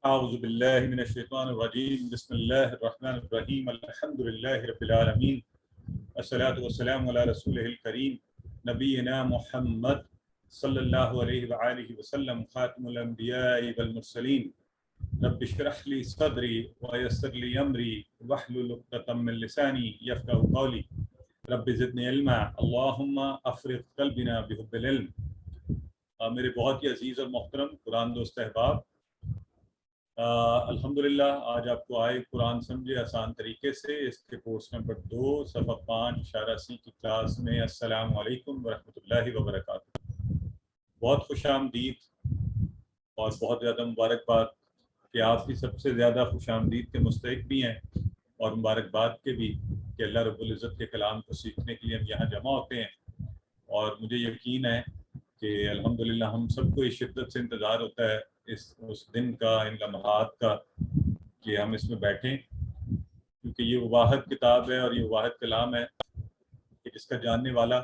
اعوذ باللہ من الشیطان الرجیم بسم اللہ الرحمن الرحیم الحمد للہ رب العالمین الصلاۃ والسلام علی رسولہ الکریم نبینا محمد صلی اللہ علیہ وآلہ وسلم خاتم الانبیاء والمرسلین رب اشرح لی صدری ویسر لی امری واحلل عقدۃ من لسانی یفقهوا قولی رب زدنی علما اللہم افرغ قلبنا بحب العلم۔ میرے بہت ہی عزیز اور محترم قرآن دوست احباب، الحمدللہ آج آپ کو آئے قرآن سمجھے آسان طریقے سے اس کے کورس نمبر 2 صفحہ 5 اشارہ سی کی کلاس میں السلام علیکم ورحمۃ اللہ وبرکاتہ۔ بہت خوش آمدید اور بہت زیادہ مبارکباد کہ آپ کی سب سے زیادہ خوش آمدید کے مستحق بھی ہیں اور مبارکباد کے بھی کہ اللہ رب العزت کے کلام کو سیکھنے کے لیے ہم یہاں جمع ہوتے ہیں، اور مجھے یقین ہے کہ الحمدللہ ہم سب کو اس شدت سے انتظار ہوتا ہے اس دن کا، ان لمحات کا، کہ ہم اس میں بیٹھیں، کیونکہ یہ وہ واحد کتاب ہے اور یہ واحد کلام ہے کہ جس کا جاننے والا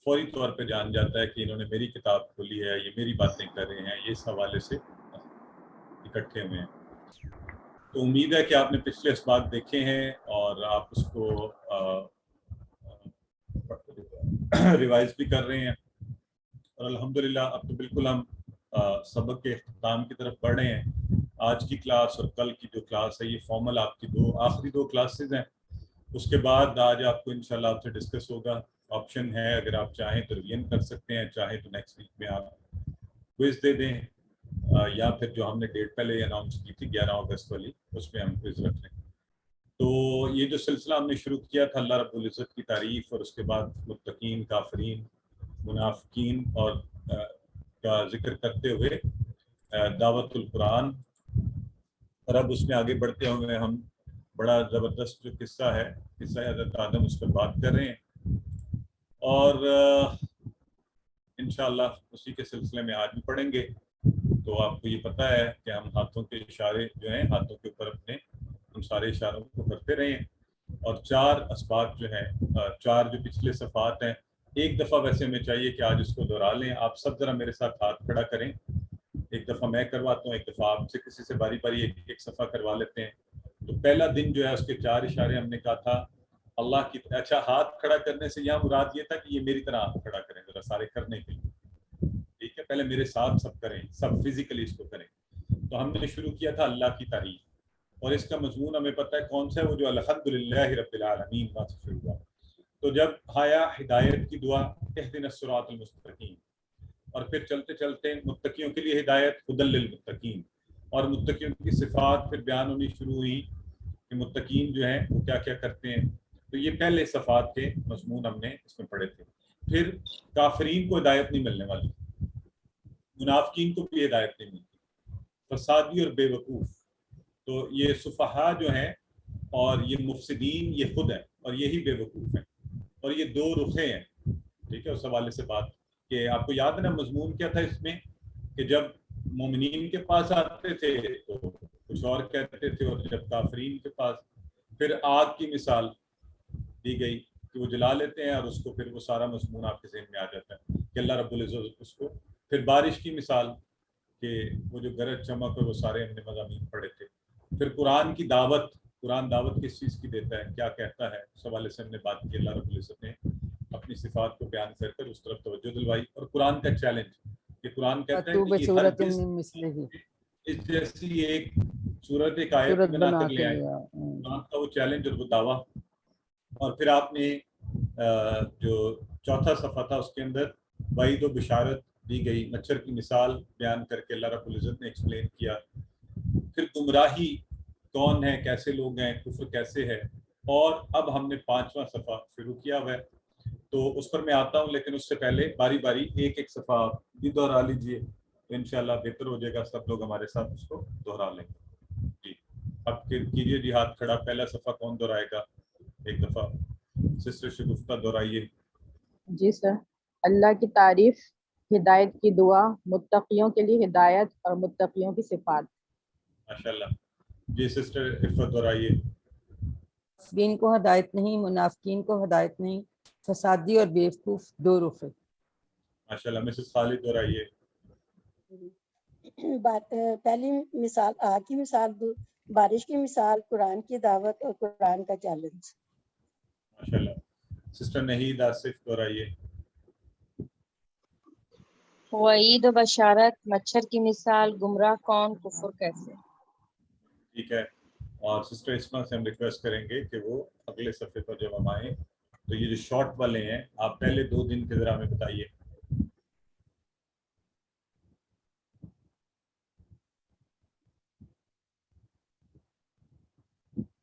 فوری طور پہ جان جاتا ہے کہ انہوں نے میری کتاب کھولی ہے، یہ میری باتیں کر رہے ہیں، یہ اس حوالے سے اکٹھے ہوئے ہیں۔ تو امید ہے کہ آپ نے پچھلے اسباق دیکھے ہیں اور آپ اس کو ریوائز بھی کر رہے ہیں، اور الحمدللہ اب تو بالکل ہم سبق کے اختتام کی طرف بڑھ رہے ہیں۔ آج کی کلاس اور کل کی جو کلاس ہے یہ فارمل آپ کی آخری دو کلاسز ہیں۔ اس کے بعد آج آپ کو انشاءاللہ آپ سے ڈسکس ہوگا، آپشن ہے اگر آپ چاہیں تو ریویژن کر سکتے ہیں، چاہیں تو نیکسٹ ویک میں آپ کوئز دے دیں، یا پھر جو ہم نے ڈیٹ پہلے اناؤنس کی تھی 11 اگست والی اس میں ہم کوئز رکھ لیں۔ تو یہ جو سلسلہ ہم نے شروع کیا تھا اللہ رب العزت کی تعریف، اور اس کے بعد متقین، کافرین، منافقین اور کا ذکر کرتے ہوئے دعوت القرآن، اور اب اس میں آگے بڑھتے ہوئے ہم بڑا زبردست جو قصہ ہے، قصہ حضرت آدم، اس پر بات کر رہے ہیں، اور انشاءاللہ اسی کے سلسلے میں آج بھی پڑھیں گے۔ تو آپ کو یہ پتہ ہے کہ ہم ہاتھوں کے اشارے جو ہیں ہاتھوں کے اوپر اپنے ہم سارے اشاروں کو کرتے رہے ہیں، اور 4 اسباق جو ہیں، 4 جو پچھلے صفحات ہیں، ایک دفعہ ویسے ہمیں چاہیے کہ آج اس کو دہرا لیں۔ آپ سب ذرا میرے ساتھ ہاتھ کھڑا کریں، ایک دفعہ میں کرواتا ہوں، ایک دفعہ آپ سے کسی سے باری باری ایک صفحہ کروا لیتے ہیں۔ تو پہلا دن جو ہے اس کے 4 اشارے ہم نے کہا تھا اللہ کی، اچھا ہاتھ کھڑا کرنے سے یہاں مراد یہ تھا کہ یہ میری طرح ہاتھ کھڑا کریں ذرا سارے کرنے کے لیے، ٹھیک ہے؟ پہلے میرے ساتھ سب کریں، سب فزیکلی اس کو کریں۔ تو ہم نے شروع کیا تھا اللہ کی تعریف، اور اس کا مضمون ہمیں پتہ ہے کون سا ہے، وہ جو الحمدللہ رب العالمین وہاں سے شروع ہوا۔ تو جب آیا ہدایت کی دعا اہدنا الصراط المستقیم، اور پھر چلتے چلتے متقیوں کے لیے ہدایت ہدی للمتقین، اور متقیوں کی صفات پھر بیان ہونی شروع ہوئی کہ متقین جو ہیں وہ کیا کیا کرتے ہیں۔ تو یہ پہلے صفات کے مضمون ہم نے اس میں پڑھے تھے۔ پھر کافرین کو ہدایت نہیں ملنے والی، منافقین کو بھی ہدایت نہیں ملتی، فسادی اور بے وقوف، تو یہ صفحاء جو ہیں اور یہ مفسدین یہ خود ہیں اور یہی بے وقوف ہیں، اور یہ 2 رخیں ہیں، ٹھیک ہے؟ اس حوالے سے بات کہ آپ کو یاد ہے نا مضمون کیا تھا اس میں، کہ جب مومنین کے پاس آتے تھے تو کچھ اور کہتے تھے، اور جب کافرین کے پاس، پھر آگ کی مثال دی گئی کہ وہ جلا لیتے ہیں، اور اس کو پھر وہ سارا مضمون آپ کے ذہن میں آ جاتا ہے کہ اللہ رب العزت اس کو، پھر بارش کی مثال کہ وہ جو گرج چمک اور وہ سارے ہم نے مضامین پڑھے تھے۔ پھر قرآن کی دعوت، قرآن دعوت کس چیز کی دیتا ہے، کیا کہتا ہے، اس حوالے سے ہم نے بات کی۔ اللہ رب العزت نے اپنی صفات کو بیان کر کر اس طرف توجہ دلوائی، اور قرآن کا چیلنج کہ قرآن کہتا ہے کہ یہ ہرگز اس جیسی ایک صورت ایک آیت بنا کر لے آئے، قرآن کا وہ چیلنج اور وہ دعویٰ۔ اور پھر آپ نے جو چوتھا صفحہ تھا اس کے اندر وعید و بشارت دی گئی، مچھر کی مثال بیان کر کے اللہ رب العزت نے ایکسپلین کیا۔ پھر گمراہی کون ہے، کیسے لوگ ہیں، کفر کیسے ہے، اور اب ہم نے 5واں صفحہ شروع کیا ہوا ہے، تو اس پر میں آتا ہوں، لیکن اس سے پہلے باری باری ایک صفحہ آپ بھی دہرا لیجئے تو انشاءاللہ بہتر ہو جائے گا، سب لوگ ہمارے ساتھ اس کو دہرا لیں گے۔ جی اب کیجیے جی ہاتھ کھڑا، پہلا صفحہ کون دہرائے گا؟ ایک دفعہ سسٹر شگفتہ دہرائیے۔ جی سر۔ اللہ کی تعریف، ہدایت کی دعا، متقیوں کے لیے ہدایت اور متقیوں کی صفات۔ ماشاءاللہ جی سسٹر عفت دہرائیے۔ کافرین کو ہدایت نہیں، منافقین کو ہدایت نہیں، فسادی اور بیوقوف 2 رخ۔ ماشاءاللہ مسز خالد دہرائیے۔ پہلی مثال آگ کی مثال، بارش کی مثال، قرآن کی دعوت اور قرآن کا چیلنج. ماشاءاللہ. سسٹر نہید آصف دہرائیے. وعید و بشارت، مچھر کی مثال، گمراہ کون، کفر کیسے. ٹھیک ہے. اور سسٹر اسما سے ہم ریکویسٹ کریں گے کہ وہ اگلے صفحے پر جب ہم آئیں تو یہ جو شارٹ والے ہیں آپ پہلے 2 دن کے ذرا ہمیں بتائیے.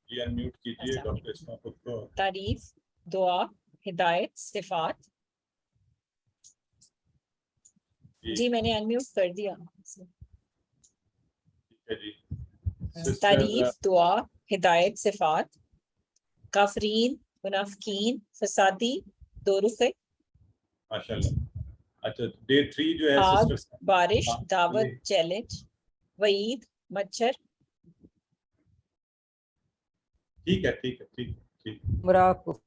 یہ ان میوٹ کیجیے ڈاکٹر اسما خود کو. تعریف، دعا، ہدایت، صفات. جی میں نے ان میوٹ کر دیا. ٹھیک ہے جی. تعریف، دعا، ہدایت، صفات. کافرین، منافقین، فسادی، دو رخے. ماشاءاللہ. اچھا ڈے 3 جو ہے آگ، سسٹر. بارش، دعوت، چیلنج، وعید، مچھر. ٹھیک ہے ٹھیک ہے ٹھیک ٹھیک گمراہ کفر.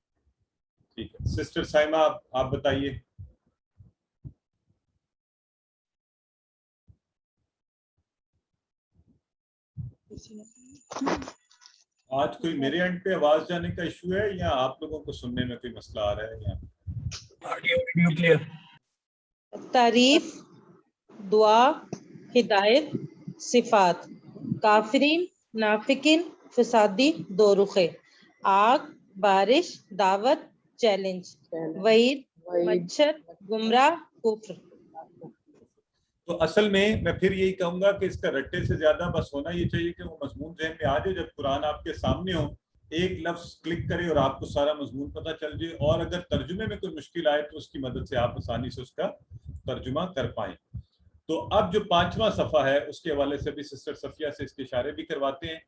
ٹھیک ہے. سسٹر سائمہ آپ بتائیے. آج کوئی میرے اینڈ پہ آواز جانے کا ایشو ہے یا آپ لوگوں کو سننے میں کوئی مسئلہ آ رہا ہے یا تعریف، دعا، ہدایت، صفات. کافرین، منافقین، فسادی، دو رخے. آگ، بارش، دعوت، چیلنج، وعید، مچھر، گمراہ، کفر. تو اصل میں پھر یہی کہوں گا کہ اس کا رٹے سے زیادہ بس ہونا یہ چاہیے کہ وہ مضمون ذہن میں آ جائے. جب قرآن آپ کے سامنے ہو ایک لفظ کلک کرے اور آپ کو سارا مضمون پتہ چل جائے, اور اگر ترجمے میں کوئی مشکل آئے تو اس کی مدد سے آپ آسانی سے اس کا ترجمہ کر پائیں. تو اب جو 5واں صفحہ ہے اس کے حوالے سے بھی سسٹر صفیہ سے اس کے اشارے بھی کرواتے ہیں.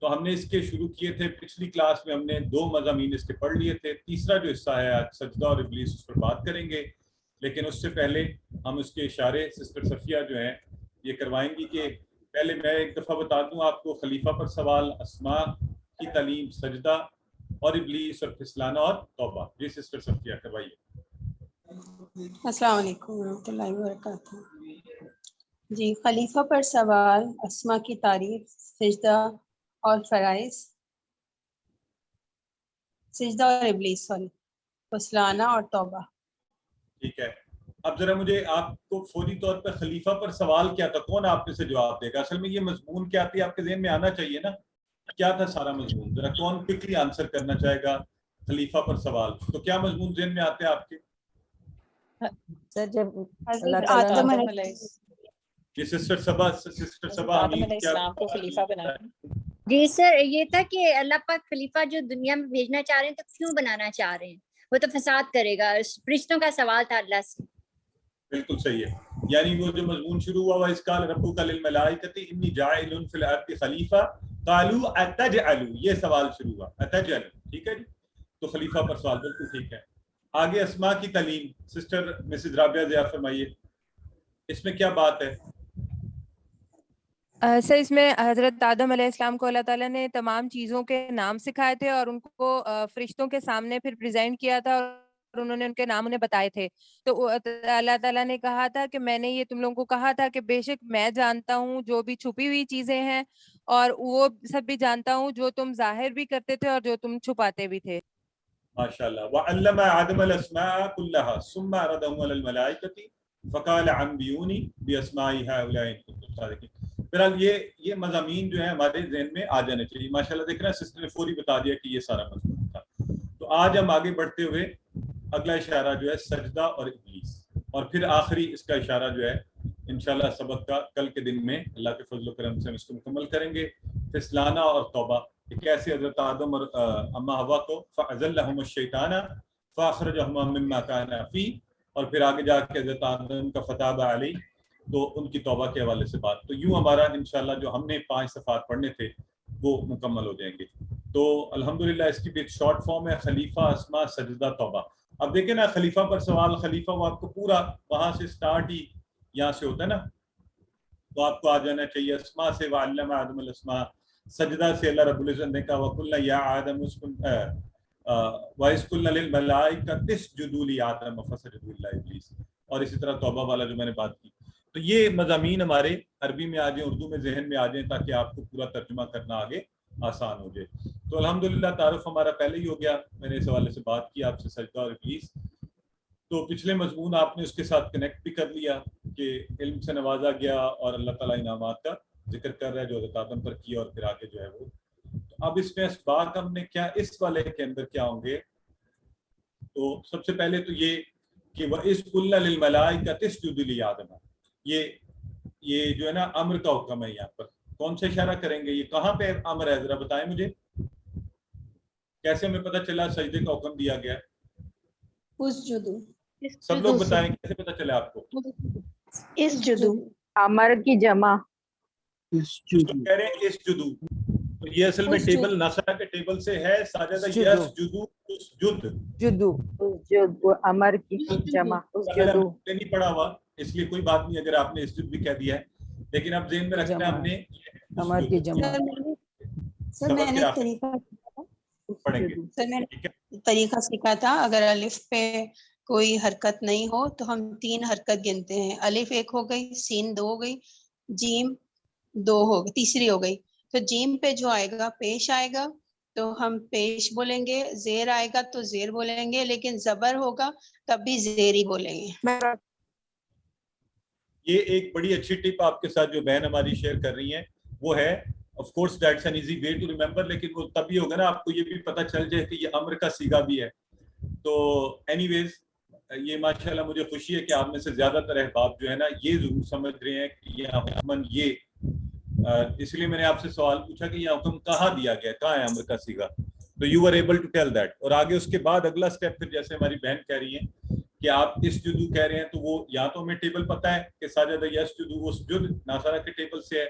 تو ہم نے اس کے شروع کیے تھے پچھلی کلاس میں, ہم نے 2 مضامین اس کے پڑھ لیے تھے. تیسرا جو حصہ ہے آج سجدہ اور ابلیس, اس پر بات کریں گے. لیکن اس سے پہلے ہم اس کے اشارے سسٹر صفیہ جو ہیں یہ کروائیں گی کہ پہلے میں ایک دفعہ بتا دوں آپ کو خلیفہ پر سوال, اسماء کی تعلیم, سجدہ اور ابلیس اور پھسلانا اور توبہ. یہ سسٹر صفیہ کروائیے. السلام علیکم ورحمۃ اللہ وبرکاتہ. جی, خلیفہ پر سوال, اسماء کی تعریف, سجدہ اور فرائض, سجدہ اور ابلیس, پھسلانا اور توبہ. ٹھیک ہے. اب ذرا مجھے آپ کو فوری طور پہ خلیفہ پر سوال کیا تھا, کون آپ میں سے جواب دے گا؟ اصل میں یہ مضمون کیا تھی آپ کے ذہن میں آنا چاہیے نا, کیا تھا سارا مضمون؟ ذرا کون کوئکلی آنسر کرنا چاہے گا خلیفہ پر سوال. تو کیا مضمون ذہن میں آتے ہیں آپ کے؟ سر جب اللہ حضرت تعالیٰ آدم نے علیہ یہ سسٹر صبا آدم علیہ السلام کو خلیفہ بنایا. جی سر, یہ تھا کہ اللہ پاک خلیفہ جو دنیا میں بھیجنا چاہ رہے ہیں تو کیوں بنانا چاہ رہے ہیں؟ وہ تو فساد کرے گا. فرشتوں کا سوال تھا اللہ سے. بالکل صحیح ہے. یعنی وہ جو مضمون شروع ہوا وَإِذْ قَالَ رَبُّكَ لِلْمَلَائِكَةِ إِنِّي جَاعِلٌ فِي الْأَرْضِ خَلِيفَةً قَالُوا أَتَجْعَلُ, یہ سوال شروع ہوا أَتَجْعَلُ. ٹھیک ہے جی, تو خلیفہ پر سوال بالکل ٹھیک ہے. آگے اسماء کی تعلیم, سسٹر مسز رابعہ ضیاء فرمائیے, اس میں کیا بات ہے؟ سر اس میں حضرت آدم علیہ السلام کو اللہ تعالیٰ نے تمام چیزوں کے نام سکھائے تھے اور ان کو فرشتوں کے سامنے پھر پریزنٹ کیا تھا اور انہوں نے ان کے نام انہیں بتائے تھے. تو اللہ تعالیٰ نے کہا تھا کہ میں نے یہ تم لوگوں کو کہا تھا کہ بے شک میں جانتا ہوں جو بھی چھپی ہوئی چیزیں ہیں, اور وہ سب بھی جانتا ہوں جو تم ظاہر بھی کرتے تھے اور جو تم چھپاتے بھی تھے. ماشاءاللہ. وَعَلَّمَ آدَمَ الْأَسْمَاءَ كُلَّهَا ثُمَّ عَرَضَهُمْ عَلَى الْمَلَائِكَةِ فَقَالَ أَنبِئُونِي بِأَسْمَاءِ هَؤُلَاءِ إِن كُنتُمْ صَادِقِينَ. بہرحال یہ مضامین جو ہیں ہمارے ذہن میں آ جانے چاہیے. ماشاءاللہ دیکھ رہے ہیں سسٹر نے فوری بتا دیا کہ یہ سارا مضمون تھا. تو آج ہم آگے بڑھتے ہوئے اگلا اشارہ جو ہے سجدہ اور ابلیس, اور پھر آخری اس کا اشارہ جو ہے انشاءاللہ سبق کا کل کے دن میں اللہ کے فضل و کرم سے ہم اس کو مکمل کریں گے. پھسلانا اور توبہ, کیسے حضرت آدم اور اما حوا کو فَأَزَلَّهُمُ الشَّيْطَانَ فَأَخْرَجَهُمَا مِمَّا كَانَا فِيهِ, اور پھر آگے جا کے حضرت آدم کا فَتَابَ عَلَيْهِ, تو ان کی توبہ کے حوالے سے بات. تو یوں ہمارا انشاءاللہ جو ہم نے 5 صفحات پڑھنے تھے وہ مکمل ہو جائیں گے. تو الحمدللہ اس کی بھی ایک شارٹ فارم ہے, خلیفہ, اسماء, سجدہ, توبہ. اب دیکھیں نا, خلیفہ پر سوال, خلیفہ وہ آپ کو پورا وہاں سے سٹارٹ ہی یہاں سے ہوتا ہے نا, تو آپ کو آ جانا چاہیے اسماء سے وَعَلَّمَ آدَمَ الْأَسْمَاءَ, سجدہ سے اللہ رب العزت نے کہا وَقُلْنَا يَا آدَمُ اسْكُنْ وَإِذْ قُلْنَا لِلْمَلَائِكَةِ اسْجُدُوا لِآدَمَ فَسَجَدُوا إِلَّا إِبْلِيسَ, اور اسی طرح توبہ والا جو میں نے بات کی. تو یہ مضامین ہمارے عربی میں آ جائیں، اردو میں ذہن میں آ جائیں، تاکہ آپ کو پورا ترجمہ کرنا آگے آسان ہو جائے. تو الحمدللہ تعارف ہمارا پہلے ہی ہو گیا. میں نے اس حوالے سے بات کی آپ سے سجدہ اور ابلیس. تو پچھلے مضمون آپ نے اس کے ساتھ کنیکٹ بھی کر لیا کہ علم سے نوازا گیا اور اللہ تعالیٰ انعامات کا ذکر کر رہا ہے جو حضرت آدم پر کیا، اور پھر آگے جو ہے وہ. تو اب اس میں اسباق ہم نے کیا اس والے کے اندر کیا ہوں گے؟ تو سب سے پہلے تو یہ کہ وَإِذْ قُلْنَا لِلْمَلَائِكَةِ اسْجُدُوا لِآدَمَ، یہ جو ہے نا امر کا حکم ہے. یہاں پر کون سے اشارہ کریں گے؟ یہ کہاں پہ امر ہے؟ ذرا بتائیں مجھے، کیسے ہمیں پتہ چلا سجدے کا حکم دیا گیا؟ اسجدوا، سب لوگ بتائیں کیسے پتہ چلا آپ کو؟ اسجدوا، امر کی جمع. کہہ رہے ہیں اسجدوا، تو یہ اصل میں ٹیبل ناصرہ کے ٹیبل سے ہے. ساجدہ یسجدوا، اسجد، جدو، اسجد امر کی جمع اسجدوا. نہیں پڑھا ہوا اس لیے کوئی بات نہیں اگر آپ نے اسجد بھی کہہ دیا ہے، لیکن اب ذہن میں رکھنا ہم نے امر کی جمع. سر میں نے طریقہ پڑھیں گے. سر میں طریقہ سیکھا تھا، اگر الف پہ کوئی حرکت نہیں ہو تو ہم 3 حرکت گنتے ہیں. الف 1 ہو گئی، سین 2 ہو گئی، جیم 2 ہو گئی، تیسری ہو گئی. تو جیم پہ جو آئے گا پیش آئے گا تو ہم پیش بولیں گے، زیر آئے گا تو زیر بولیں گے، لیکن زبر ہوگا تب بھی زیر ہی بولیں گے. یہ ایک بڑی اچھی ٹپ آپ کے ساتھ جو بہن ہماری شیئر کر رہی ہیں وہ ہے of course that's an easy way to remember, لیکن وہ تب ہی ہوگا نا آپ کو یہ بھی پتہ چل جائے کہ یہ امر کا صیغہ بھی ہے. تو اینی ویز یہ ماشاءاللہ مجھے خوشی ہے کہ آپ میں سے زیادہ تر احباب جو ہے نا یہ ضرور سمجھ رہے ہیں کہ یہ حکمن یہ اس لیے میں نے آپ سے سوال پوچھا کہ یہ حکم کہاں دیا گیا، کہاں ہے امر کا صیغہ. تو you are able to tell that. اور آگے اس کے بعد اگلا اسٹیپ پھر جیسے ہماری بہن کہہ رہی ہیں کہ آپ اسجدوا کہہ رہے ہیں، تو وہ یا تو ہمیں ٹیبل پتہ ہے کہ ساجدہ یسجدوا اسجد ناصرہ کے ٹیبل سے ہے،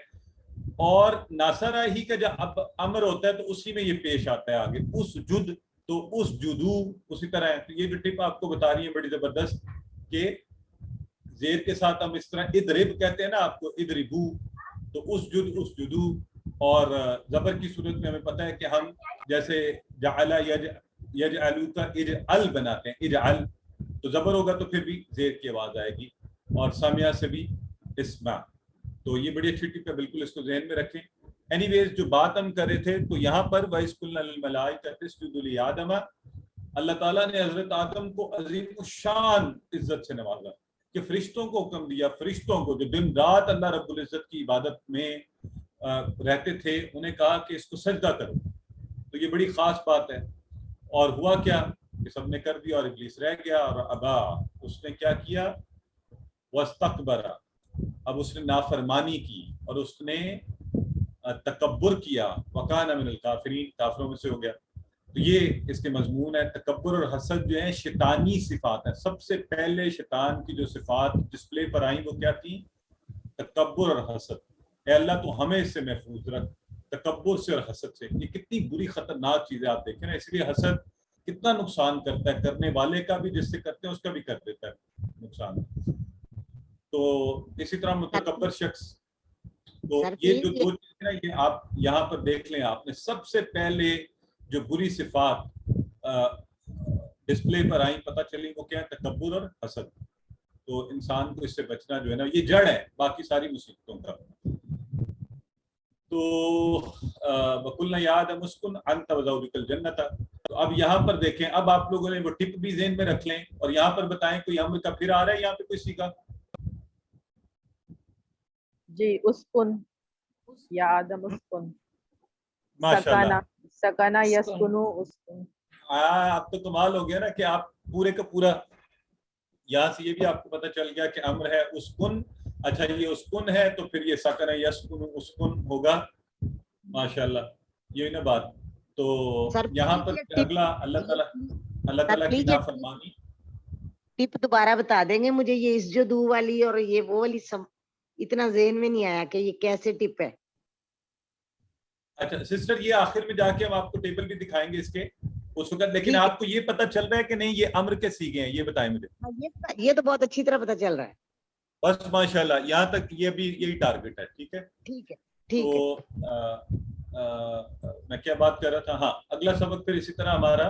اور ناصرہ ہی کا جب اب امر ہوتا ہے تو اسی میں یہ پیش آتا ہے آگے اسجد، تو اسجدوا اسی طرح ہے. تو یہ جو ٹپ آپ کو بتا رہی ہے بڑی زبردست کہ زیر کے ساتھ ہم اس طرح ادرب کہتے ہیں نا آپ کو، ادربو، تو اسجد اسجدو. اور زبر کی صورت میں ہمیں پتہ ہے کہ ہم جیسے جعل یجعلو کا اجعل بناتے ہیں، اجعل تو زبر ہوگا تو پھر بھی زیر کی آواز آئے گی، اور سامعہ سے بھی اسمع. تو یہ بڑی اچھی ٹپ ہے، بالکل اس کو ذہن میں رکھیں. اینی ویز جو بات ہم کر رہے تھے تو یہاں پر وَإِذْ قُلْنَا لِلْمَلَائِكَةِ اسْجُدُوا لِآدَمَ، اللہ تعالیٰ نے حضرت آدم کو عظیم الشان عزت سے نوازا کہ فرشتوں کو حکم دیا، فرشتوں کو جو دن رات اللہ رب العزت کی عبادت میں رہتے تھے، انہیں کہا کہ اس کو سجدہ کرو. تو یہ بڑی خاص بات ہے. اور ہوا کیا کہ سب نے کر دیا اور ابلیس رہ گیا، اور ابا اس نے کیا کیا، واستکبر، اب اس نے نافرمانی کی اور اس نے تکبر کیا، وکان من الکافرین، کافروں میں سے ہو گیا. تو یہ اس کے مضمون ہے. تکبر اور حسد جو ہیں شیطانی صفات ہیں. سب سے پہلے شیطان کی جو صفات ڈسپلے پر آئیں وہ کیا تھیں؟ تکبر اور حسد. اے اللہ تو ہمیں اس سے محفوظ رکھ، تکبر سے اور حسد سے. یہ کتنی بری خطرناک چیزیں آپ دیکھیں نا. اس لیے حسد کتنا نقصان کرتا ہے، کرنے والے کا بھی، جس سے کرتے ہیں اس کا بھی کر دیتا ہے نقصان. تو اسی طرح متکبر شخص، تو یہ جو 2 چیزیں نا یہ آپ یہاں پر دیکھ لیں. آپ نے سب سے پہلے جو بری صفات ڈسپلے پر آئیں پتہ چلی وہ کیا ہے؟ تکبر اور حسد. تو انسان کو اس سے بچنا جو ہے نا یہ جڑ ہے باقی ساری مصیبتوں کا. تو وَقُلْنَا يَا آدَمُ اسْكُنْ أَنْتَ وَزَوْجُكَ الْجَنَّةَ. تو اب یہاں پر دیکھیں، اب آپ لوگوں نے وہ ٹپ بھی ذہن میں رکھ لیں اور یہاں پر بتائیں کوئی امر کا پھر آ رہا ہے یہاں پہ کوئی سیکھا؟ جی اسکن، یا آدم اسکن، ماشاءاللہ، سکنا یسکنو اسکن. اب تو کمال ہو گیا نا کہ آپ پورے کا پورا یہاں سے یہ بھی آپ کو پتہ چل گیا کہ امر ہے اسکن. اچھا یہ اسکن ہے تو پھر یہ سکن یسکن اسکن ہوگا. ماشاءاللہ، یہ نا بات. تو یہاں پر اگلا اللہ تعالیٰ کی نافرمانی. ٹپ دوبارہ بتا دیں گے مجھے، یہ اسجدوا والی اور یہ وہ والی اتنا ذہن میں نہیں آیا کہ یہ کیسے ٹپ ہے. اچھا سسٹر، یہ آخر میں جا کے ہم آپ کو ٹیبل بھی دکھائیں گے اس کے اس وقت، لیکن آپ کو یہ پتہ چل رہا ہے کہ نہیں یہ امر کے سیغے ہیں؟ یہ بتائیں مجھے. یہ تو بہت اچھی طرح پتہ چل رہا ہے. بس ماشاءاللہ، یہاں تک یہ بھی یہی ٹارگٹ ہے. ٹھیک ہے ٹھیک ہے ٹھیک ہے. تو میں کیا بات کر رہا تھا؟ ہاں اگلا سبق پھر اسی طرح ہمارا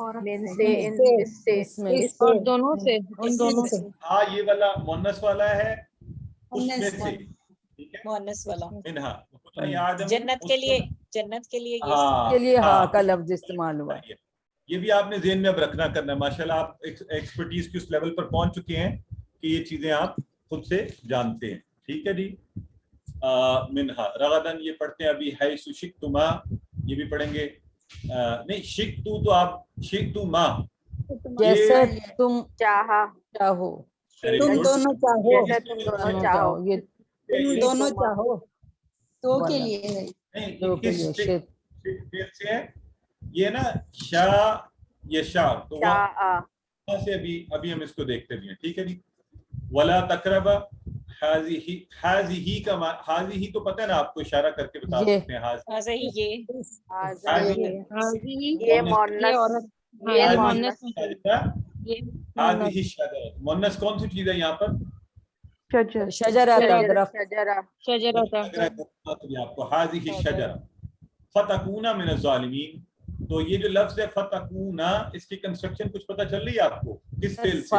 من سے ان اس سے اور دونوں سے ان دونوں سے ہاں یہ والا مونس والا ہے اس میں سے ٹھیک ہے مؤنث والا منہا نہیں آدم جنت کے لیے یہ کے لیے ہاں کا لفظ استعمال ہوا ہے. یہ بھی آپ نے ذہن میں اب رکھنا کرنا ہے. ماشاءاللہ آپ ایکسپرٹیز کی اس لیول پر پہنچ چکے ہیں کہ یہ چیزیں آپ خود سے جانتے ہیں. ٹھیک ہے جی. منہا رغدن یہ پڑھتے ہیں ابھی حیث شئتما یہ بھی پڑھیں گے. نہیں شئتو تو آپ شئتما جیسا تم چاہا چاہو تم دونوں چاہو جیسے تم دونوں چاہو یہ تم دونوں چاہو تو کے لیے ہے. دو کے لیے شت سے ہے یہ نا شاء یشا تو وہاں سے ابھی ہم اس کو دیکھتے بھی ہیں. ٹھیک ہے جی. ولا تقرب حاذی کا حاذی تو پتہ ہے نا آپ کو اشارہ کر کے بتا سکتے ہیں. ایسے ہی یہ مؤنث یہ مؤنث حاذی شجرہ مؤنث کون سی چیز ہے یہاں پر؟ شجرہ کا درخت شجرہ تھا آپ کو حاذی شجرہ فتکونا من الظالمین. تو یہ جو لفظ ہے فتکونا اس کی کنسٹرکشن کچھ پتہ چل رہی ہے آپ کو کس فعل سے؟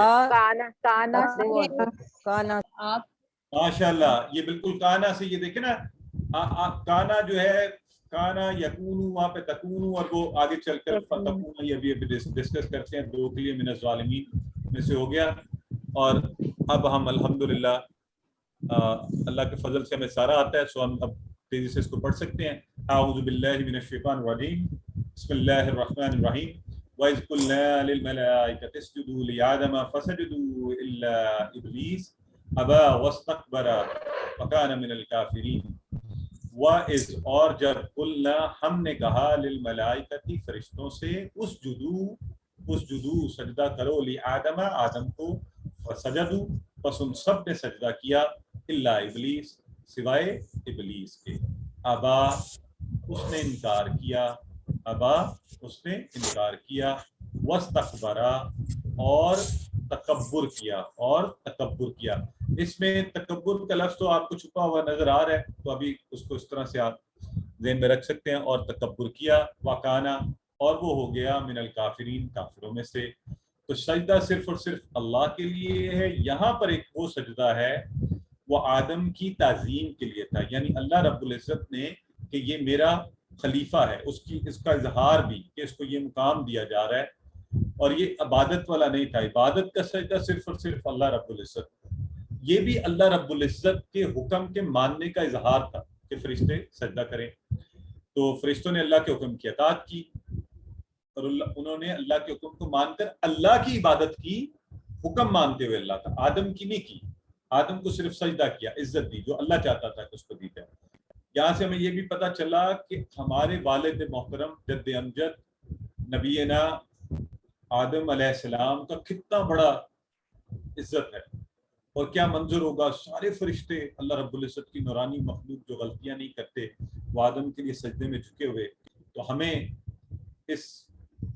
کانا سے کانا. آپ ماشاءاللہ یہ بالکل کانا سے. یہ دیکھیں نا کانا جو ہے کانا یکونو وہاں پہ تکونو اور وہ آگے چل کر فتکونا یہ ابھی ڈسکس کرتے ہیں. دو کے لیے من الظالمین میں سے ہو گیا. اور اب ہم الحمدللہ اللہ کے فضل سے ہمیں سارا آتا ہے سو ہم اب تیزی سے اس کو پڑھ سکتے ہیں. اعوذ باللہ من الشیطان الرجیم بسم اللہ الرحمن الرحیم. وَإِذْ قُلْنَا لِلْمَلَائِكَةِ اسْجُدُوا لِآدَمَ فَسَجَدُوا إِلَّا إِبْلِيسَ أَبَى وَاسْتَكْبَرَ وَكَانَ مِنَ الْكَافِرِينَ. وَإِذْ اور جب قلنا ہم نے کہا للملائکۃ فرشتوں سے اسجدوا سجدہ کرو لآدم آدم کو فسجدوا پس ان سب نے سجدہ کیا الا ابلیس سوائے ابلیس کے. ابا اس نے انکار کیا. ابا اس نے انکار کیا. واستکبرا اور تکبر کیا. اس میں تکبر کا لفظ تو آپ کو چھپا ہوا نظر آ رہا ہے تو ابھی اس کو اس طرح سے آپ ذہن میں رکھ سکتے ہیں. اور تکبر کیا وکانا اور وہ ہو گیا من الکافرین کافروں میں سے. تو سجدہ صرف اور صرف اللہ کے لیے ہے. یہاں پر ایک وہ سجدہ ہے وہ آدم کی تعظیم کے لیے تھا. یعنی اللہ رب العزت نے کہ یہ میرا خلیفہ ہے اس کا اظہار بھی کہ اس کو یہ مقام دیا جا رہا ہے. اور یہ عبادت والا نہیں تھا. عبادت کا سجدہ صرف اور صرف اللہ رب العزت. یہ بھی اللہ رب العزت کے حکم کے ماننے کا اظہار تھا کہ فرشتے سجدہ کریں. تو فرشتوں نے اللہ کے حکم کی اطاعت کی اور انہوں نے اللہ کے حکم کو مان کر اللہ کی عبادت کی حکم مانتے ہوئے اللہ کا. آدم کی نہیں کی. آدم کو صرف سجدہ کیا عزت دی جو اللہ چاہتا تھا کہ اس کو دی جائے. یہاں سے ہمیں یہ بھی پتہ چلا کہ ہمارے والد محترم جد امجد نبینا آدم علیہ السلام کا کتنا بڑا عزت ہے اور کیا منظر ہوگا. سارے فرشتے اللہ رب العزت کی نورانی مخلوق جو غلطیاں نہیں کرتے وہ آدم کے لیے سجدے میں جھکے ہوئے. تو ہمیں اس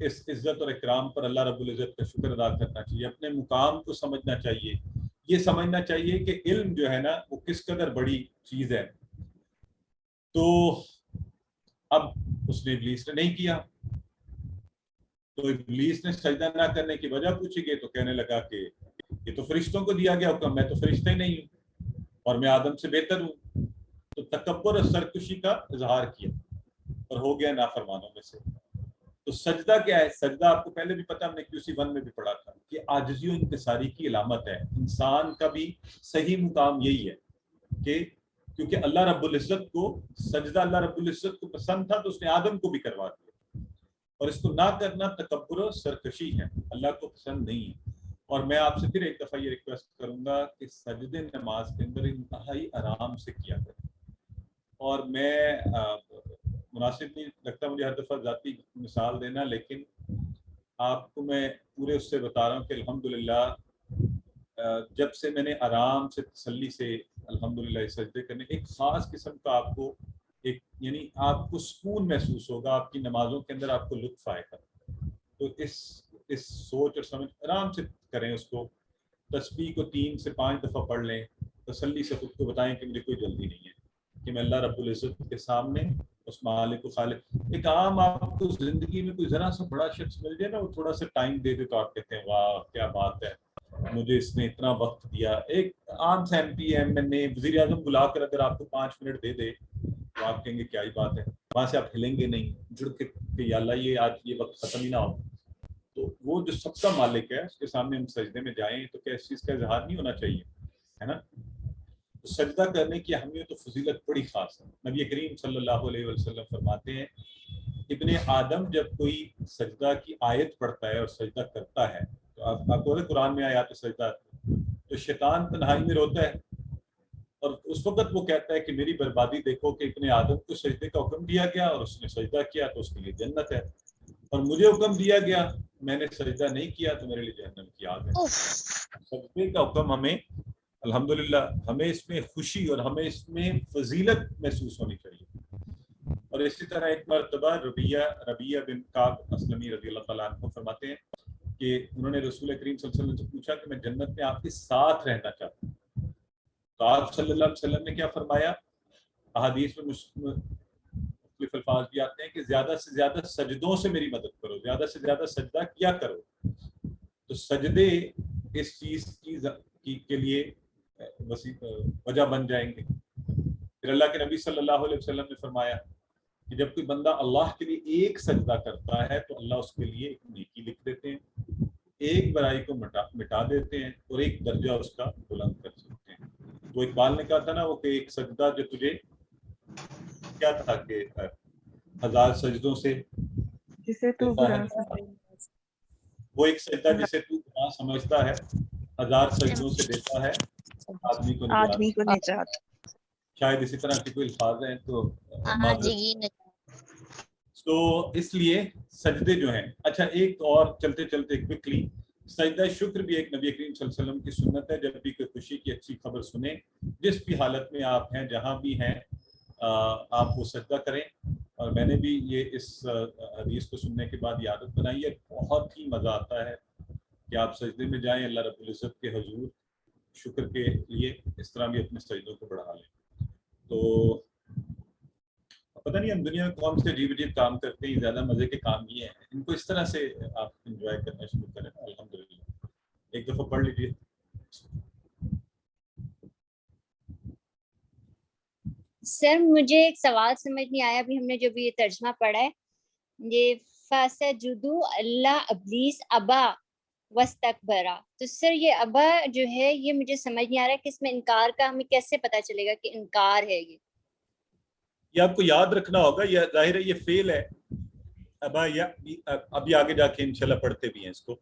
عزت اور اکرام پر اللہ رب العزت کا شکر ادا کرنا چاہیے. اپنے مقام کو سمجھنا چاہیے. یہ سمجھنا چاہیے کہ علم جو ہے نا وہ کس قدر بڑی چیز ہے. تو اب اس نے ابلیس نے نہیں کیا تو ابلیس نے سجدہ نہ کرنے کی وجہ پوچھی گئی تو کہنے لگا کہ یہ تو فرشتوں کو دیا گیا حکم, میں تو فرشتہ ہی نہیں ہوں اور میں آدم سے بہتر ہوں. تو تکبر اور سرکشی کا اظہار کیا اور ہو گیا نافرمانوں میں سے. تو سجدہ کیا ہے؟ سجدہ آپ کو پہلے بھی پتہ, ہم نے QC1 میں بھی پڑھا تھا کہ عاجزی و انکساری کی علامت ہے. انسان کا بھی صحیح مقام یہی ہے کہ کیونکہ اللہ رب العزت کو سجدہ اللہ رب العزت کو پسند تھا تو اس نے آدم کو بھی کروا دیا. اور اس کو نہ کرنا تکبر و سرکشی ہے, اللہ کو پسند نہیں ہے. اور میں آپ سے پھر ایک دفعہ یہ ریکویسٹ کروں گا کہ سجدے نماز کے اندر انتہائی آرام سے کیا کریں. اور میں مناسب نہیں لگتا مجھے ہر دفعہ ذاتی مثال دینا, لیکن آپ کو میں پورے اس سے بتا رہا ہوں کہ الحمدللہ جب سے میں نے آرام سے تسلی سے الحمدللہ سجدے کرنے ایک خاص قسم کا آپ کو ایک یعنی آپ کو سکون محسوس ہوگا, آپ کی نمازوں کے اندر آپ کو لطف آئے گا. تو اس سوچ اور سمجھ آرام سے کریں اس کو. تسبیح کو 3 سے 5 دفعہ پڑھ لیں, تسلی سے خود کو بتائیں کہ مجھے کوئی جلدی نہیں ہے کہ میں اللہ رب العزت کے سامنے اس مالک و خالق. ایک عام آپ کو زندگی میں کوئی ذرا سا بڑا شخص مل جائے نا, وہ تھوڑا سا ٹائم دے دے تو آپ کہتے ہیں واہ کیا بات ہے, مجھے اس نے اتنا وقت دیا. ایک عام سے ایم پی ایم این اے وزیر اعظم بلا کر اگر آپ کو 5 منٹ دے دے تو آپ کہیں گے کیا ہی بات ہے, وہاں سے آپ ہلیں گے نہیں جڑ کے کہ یا اللہ یہ آج یہ وقت ختم ہی نہ ہو. تو وہ جو سب کا مالک ہے اس کے سامنے ہم سجدے میں جائیں تو کیا اس چیز کا اظہار نہیں ہونا چاہیے, ہے نا. تو سجدہ کرنے کی اہمیت و فضیلت بڑی خاص ہے. نبی کریم صلی اللہ علیہ وسلم فرماتے ہیں ابن آدم جب کوئی سجدہ کی آیت پڑھتا ہے اور سجدہ کرتا ہے تو آپ کو قرآن میں آیات سجدہ تو شیطان تنہائی میں روتا ہے اور اس وقت وہ کہتا ہے کہ میری بربادی دیکھو کہ ابن آدم کو سجدے کا حکم دیا گیا اور اس نے سجدہ کیا تو اس کے لیے جنت ہے, اور مجھے حکم دیا گیا میں نے سجدہ نہیں کیا تو میرے لیے جہنم کی آگ ہے. سجدے کا حکم ہمیں الحمدللہ ہمیں اس میں خوشی اور ہمیں اس میں فضیلت محسوس ہونی چاہیے. اور اسی طرح ایک مرتبہ ربیہ بن کعب اسلمی رضی اللہ تعالیٰ عنہ فرماتے ہیں کہ انہوں نے رسول کریم صلی اللہ علیہ وسلم سے پوچھا کہ میں جنت میں آپ کے ساتھ رہنا چاہتا ہوں. تو آپ صلی اللہ علیہ وسلم نے کیا فرمایا, احادیث میں مختلف الفاظ بھی آتے ہیں کہ زیادہ سے زیادہ سجدوں سے میری مدد کرو, زیادہ سے زیادہ سجدہ کیا کرو. تو سجدے اس چیز کی کے لیے وجہ بن جائیں گے. پھر اللہ کے نبی صلی اللہ علیہ وسلم نے فرمایا کہ جب کوئی بندہ اللہ کے لیے ایک سجدہ کرتا ہے تو اللہ اس کے لیے ایک نیکی لکھ دیتے ہیں, ایک برائی کو مٹا دیتے ہیں اور ایک درجہ اس کا بلند کر سکتے ہیں. وہ اقبال نے کہا تھا نا وہ کہ ایک سجدہ جو تجھے کیا تھا کہ 1000 سجدوں سے جسے تو وہ ایک سجدہ جسے تو گناہ سمجھتا ہے 1000 سجدوں سے دیتا ہے آدمی کو نجات. شاید اسی طرح کے کوئی الفاظ ہیں تو اس لیے سجدے جو ہیں. اچھا ایک اور چلتے چلتے کوئکلی, سجدہ شکر بھی ایک نبی کریم صلی اللہ علیہ وسلم کی سنت ہے. جب بھی کوئی خوشی کی اچھی خبر سنیں, جس بھی حالت میں آپ ہیں جہاں بھی ہیں آپ وہ سجدہ کریں. اور میں نے بھی یہ اس حدیث کو سننے کے بعد یہ عادت بنائی ہے. بہت ہی مزہ آتا ہے کہ آپ سجدے میں جائیں اللہ رب العزت کے حضور شکر کے لیے, اس طرح بھی اپنے سجدوں کو بڑھا لیں. تو پتہ نہیں ہم دنیا میں کون سے عجیب عجیب کام کرتے ہیں, زیادہ مزے کے کام یہ ہیں, ان کو اس طرح سے آپ انجوائے کرنا شروع کریں. الحمدللہ ایک دفعہ پڑھ لیجیے. سر مجھے ایک سوال سمجھ نہیں آیا, ابھی ہم نے جو بھی یہ ترجمہ پڑھا ہے, یہ فَسَجُدُوا اللہ ابلیس ابا وَاسْتَكْبَرَ, تو سر یہ ابا جو ہے یہ مجھے سمجھ نہیں آ رہا ہے کہ اس میں انکار کا ہمیں کیسے پتہ چلے گا کہ انکار ہے. یہ آپ کو یاد رکھنا ہوگا, یہ ظاہر ہے یہ فعل ہے ابا, یا ابھی آگے جا کے انشاءاللہ پڑھتے بھی ہیں اس کو.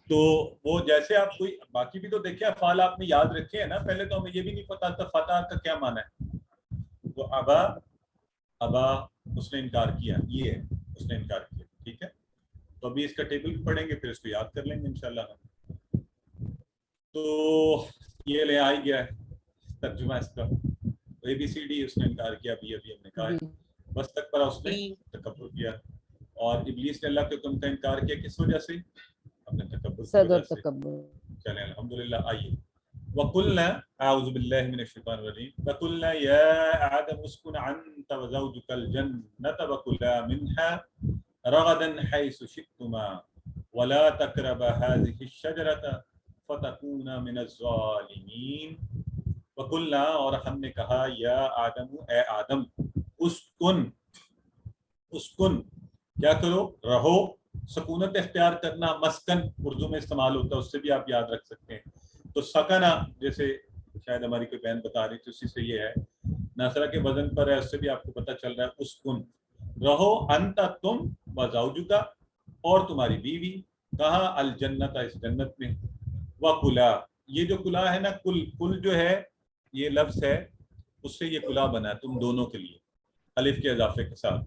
تو وہ جیسے آپ کوئی باقی بھی تو دیکھیں افعال آپ نے یاد رکھے ہیں نا, پہلے تو ہمیں یہ بھی نہیں پتا تھا فتح کا کیا معنی ہے. تو ابا اس نے انکار کیا, یہ ہے اس نے انکار کیا. ٹھیک ہے, تو ابھی اس کا ٹیبل بھی پڑھیں گے پھر اس کو یاد کر لیں گے انشاءاللہ. تو یہ لے آ گیا ہے ترجمہ اس کا, اے بی سی ڈی اس نے انکار کیا, ابھی ہم نے کہا ہے. بس تک پر اس نے تکبر کیا, اور ابلیس نے اللہ کے حکم کا انکار کیا کس وجہ سے, اپنے تکبر کی وجہ سے. چلیں الحمدللہ. آئیے وَقُلْنَا أعوذ باللہ من الشیطان الرجیم وَقُلْنَا يَا آدَمُ اسْكُنْ أَنْتَ وَزَوْجُكَ الْجَنَّةَ وَكُلَا مِنْهَا رَغَدًا حَيْثُ شِئْتُمَا وَلَا تَقْرَبَا هَٰذِهِ الشَّجَرَةَ فَتَكُونَا مِنَ الظَّالِمِينَ. وَقُلْنَا اور ہم نے کہا, یا آدم اے آدم, اسکن کیا کرو, رہو. سکونت اختیار کرنا مسکن اردو میں استعمال ہوتا ہے, اس سے بھی آپ یاد رکھ سکتے ہیں. تو سکنہ جیسے شاید ہماری کوئی بہن بتا رہی تھی اسی سے یہ ہے, ناصرہ کے وزن پر ہے, اس سے بھی آپ کو پتہ چل رہا ہے. اسکن رہو, انت تم, وزوجک اور تمہاری بیوی, کہاں, الجنت اس جنت میں. وکلا یہ جو کلا ہے نا, کل جو ہے یہ لفظ ہے, اس سے یہ کلا بنا ہے تم دونوں کے لیے الف کے اضافے کے ساتھ.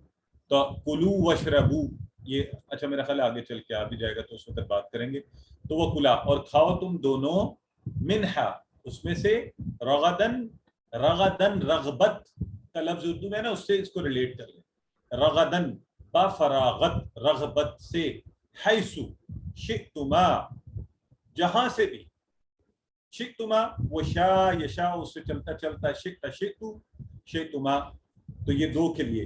تو کلو وشربو یہ اچھا میرا خیال آگے چل کے آ بھی جائے گا تو اس وقت بات کریں گے. تو وہ کلا اور کھاؤ تم دونوں, منہا اس میں سے, رغدن رغبت کا لفظ اردو میں ہے نا, اس سے اس کو ریلیٹ کر لیں. رغدن با فراغت, رغبت سے, حیثو شئتما جہاں سے بھی, شئتما وہ شا یشا اس سے چلتا چلتا, شئت شئتو شئتما, تو یہ دو کے لیے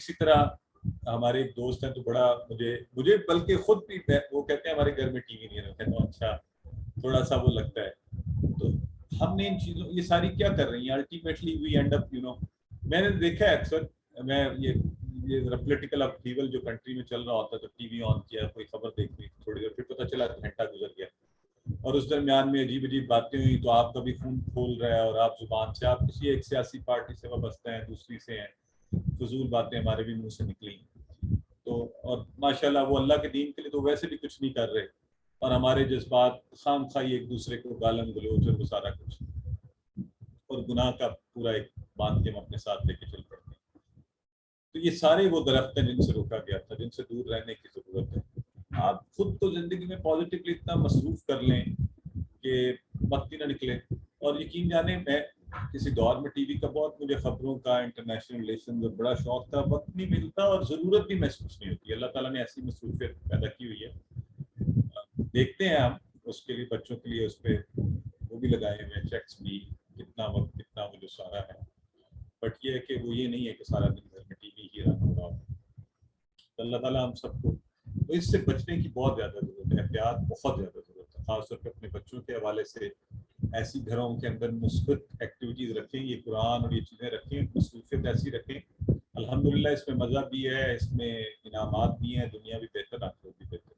اسی طرح ہمارے ایک دوست ہیں تو بڑا مجھے بلکہ خود بھی وہ کہتے ہیں ہمارے گھر میں ٹی وی نہیں ہے. کہتا ہوں اچھا, تھوڑا سا وہ لگتا ہے. تو ہم نے ان چیزوں یہ ساری کیا کر رہی ہیں الٹیمیٹلی وی اینڈ اپ میں نے دیکھا ہے اکثر, میں یہ پولیٹیکل اپہیول جو کنٹری میں چل رہا ہوتا ہے تو ٹی وی آن کیا, کوئی خبر دیکھ لی تھوڑی دیر, پھر پتہ چلا گھنٹہ گزر گیا اور اس درمیان میں عجیب عجیب باتیں ہوئی تو آپ کا بھی خون کھول رہا ہے اور آپ زبان سے, آپ کسی ایک سیاسی پارٹی سے وابستہ ہیں, دوسری سے ہیں, فضول باتیں ہمارے بھی منہ سے نکلی. تو اور ماشاءاللہ وہ اللہ کے دین کے لیے تو ویسے بھی کچھ نہیں کر رہے, اور ہمارے جذبات خام خواہی ایک دوسرے کو گالن گلوچ اور وہ سارا کچھ, اور گناہ کا پورا ایک باندھ کے ہم اپنے ساتھ لے کے چل پڑتے ہیں. تو یہ سارے وہ درخت ہیں جن سے روکا گیا تھا, جن سے دور رہنے کی ضرورت ہے. آپ خود تو زندگی میں پازیٹیولی اتنا مصروف کر لیں کہ وقت ہی نہ نکلے. اور یقین جانے میں کسی دور میں ٹی وی کا بہت مجھے خبروں کا, انٹرنیشنل ریلیشن کا بڑا شوق تھا, وقت نہیں ملتا اور ضرورت بھی محسوس نہیں ہوتی. اللہ تعالیٰ نے ایسی مصروفیت پیدا کی ہوئی ہے. دیکھتے ہیں ہم اس کے لیے, بچوں کے لیے اس پہ وہ بھی لگائے ہوئے ہیں چیکس بھی, کتنا وقت کتنا وہ جو سارا ہے. بٹ یہ ہے کہ وہ یہ نہیں ہے کہ سارا دن گھر میں ٹی وی ہی رہنا ہو رہا ہو. تو اللہ تعالیٰ ہم سب کو تو اس سے بچنے کی بہت زیادہ ضرورت ہے, احتیاط بہت زیادہ ضرورت ہے, خاص طور پہ اپنے بچوں کے حوالے سے. ایسی گھروں کے اندر مثبت ایکٹیویٹیز رکھیں, یہ قرآن اور یہ چیزیں رکھیں, مصروفیت ایسی رکھیں. الحمدللہ اس میں مزہ بھی ہے, اس میں انعامات بھی ہیں, دنیا بھی بہتر, آخرت بھی بہتر.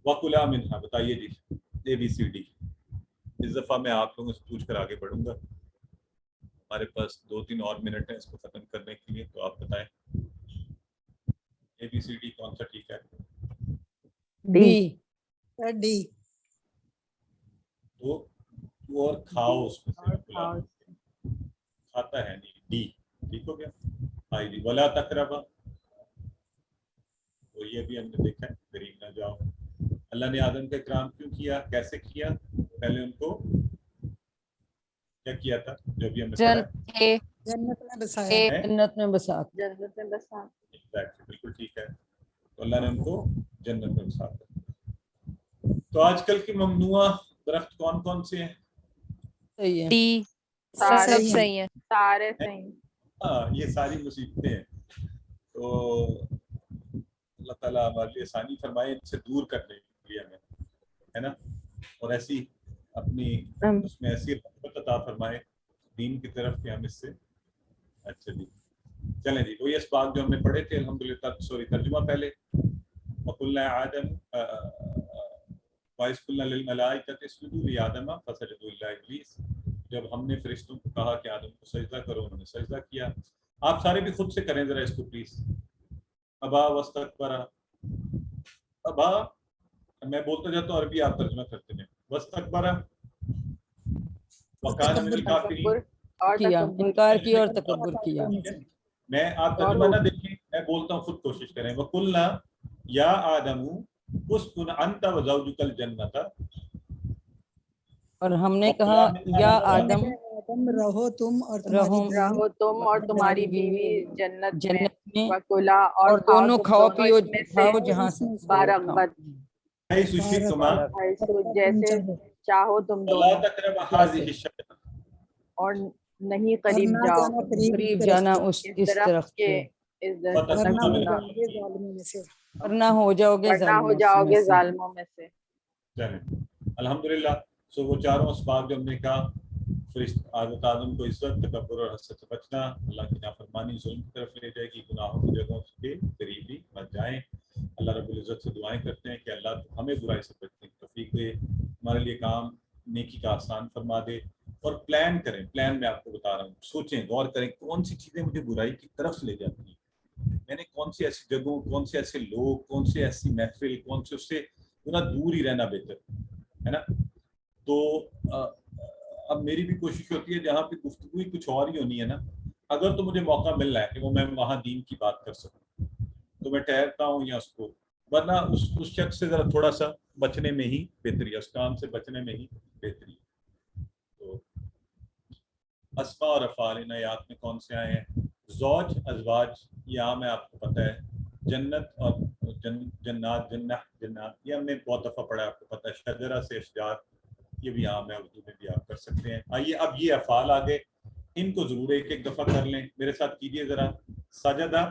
وَكُلَا مِنْهَا, بتائیے جی ABCD. اس دفعہ میں آپ لوگوں سے پوچھ کر آگے بڑھوں گا. ہمارے پاس 2-3 اور منٹ ہیں اس کو ختم کرنے کے لیے, تو آپ بتائیں ABCD کون سا ٹھیک ہے؟ ڈی. تو اور کھاؤ اس میں سے, کھاتا ہے نہیں, ڈی ٹھیک ہو گیا. آئی جی ولا تقربا, تو یہ بھی ہم نے دیکھا ہے, قریب نہ جاؤ. اللہ نے آدم کا اکرام کیوں کیا, کیسے کیا؟ پہلے ان کو کیا کیا تھا جو بھی ہم نے پڑھا ہے, جنت میں بسایا. جنت میں بسا. جنت میں بسا. بالکل ٹھیک ہے. تو اللہ نے ان کو جنت میں بسا دیا. تو آج کل کی ممنوع درخت کون کون سے ہیں؟ صحیح ہے. ڈی, سب صحیح ہے, سارے صحیح. ہاں یہ ساری مصیبتیں ہیں. تو اللہ تعالیٰ ہمارے لیے آسانی فرمائے ان سے دور کرنے کے لیے ہمیں, ہے نا, اور ایسی اپنی اس میں ایسی رغبت عطا فرمائے دین کی طرف کہ ہم اس سے. اچھا جی چلیں جی, وہی اسباق جو ہم نے پڑھے تھے الحمدللہ. سوری ترجمہ پہلے. وَقُلْنَا آدَمَ وَإِذْ قُلْنَا لِلْمَلَائِكَةِ اسْجُدُوا لِآدَمَ فَسَجَدُوا إِلَّا إِبْلِيسَ, جب ہم نے فرشتوں کو کہا کہ آدم کو سجدہ کرو, انہوں نے سجدہ کیا. آپ سارے بھی خود سے کریں ذرا اس کو پلیز. ابا واستکبر, ابا میں بولتا جاتا ہوں عربی, آپ ترجمہ کرتے ہیں. واستکبر وکان من الکافرین, کیا انکار کیا اور تکبر کیا. میں آپ ترجمہ نہ دیکھیں, میں بولتا ہوں, خود کوشش کریں. وَقُلْنَا یا آدم اسکن انت وزوجک الجنۃ, اور ہم نے کہا یا آدم رہو تم اور تمہاری بیوی جنت میں, میں, وکلا اور دونوں کھاؤ پیو اس میں کھاؤ جہاں سے بارغبت, جیسے چاہو تم وَلَا دونوں, تَقْرَبَا هَٰذِهِ الشَّجَرَةَ, اور نہیں قریب جاؤ قریب جانا اس درخت کے, ورنہ ہو جاؤ گے ظالموں میں سے. الحمدللہ. سو وہ چاروں اسباق جو ہم نے کہا, حضرت آدم کو عزت, تکبر اور حسد سے بچنا, اللہ کی نافرمانی ظلم کی طرف لے جائے گی, گناہوں کی جگہوں کے قریب بھی مت جائیں. اللہ رب العزت سے دعائیں کرتے ہیں کہ اللہ ہمیں برائی سے بچنے کی توفیق دے, ہمارے لیے کام نیکی کا آسان فرما دے, اور پلان کریں. پلان میں آپ کو بتا رہا ہوں, سوچیں, غور کریں کون سی چیزیں مجھے برائی کی طرف لے جاتی ہیں, میں نے کون سی ایسی جگہوں, کون سے ایسے لوگ, کون سے ایسی محفل, کون سے اس سے دور ہی رہنا بہتر ہے نا. تو اب میری بھی کوشش ہوتی ہے جہاں پہ گفتگو ہی کچھ اور ہی ہونی ہے نا, اگر تو مجھے موقع مل رہا ہے کہ وہ میں وہاں دین کی بات کر سکوں تو میں ٹھہرتا ہوں یا اس کو, ورنہ اس شخص سے ذرا تھوڑا سا بچنے میں ہی بہتری ہے, اس کام سے بچنے میں ہی بہتری ہے. تو اسماء اور افعال ان آیات میں کون سے آئے ہیں؟ زوج, ازواج, یہ عام ہے آپ کو پتہ ہے. جنت اور جنات, جنات یہ ہم نے بہت دفعہ پڑھا ہے, آپ کو پتہ ہے. شجرہ سے اشجار, یہ بھی عام ہے, اردو میں بھی آپ کر سکتے ہیں. آئیے اب یہ افعال آگے, ان کو ضرور ایک ایک دفعہ کر لیں, میرے ساتھ کیجیے ذرا. سجدہ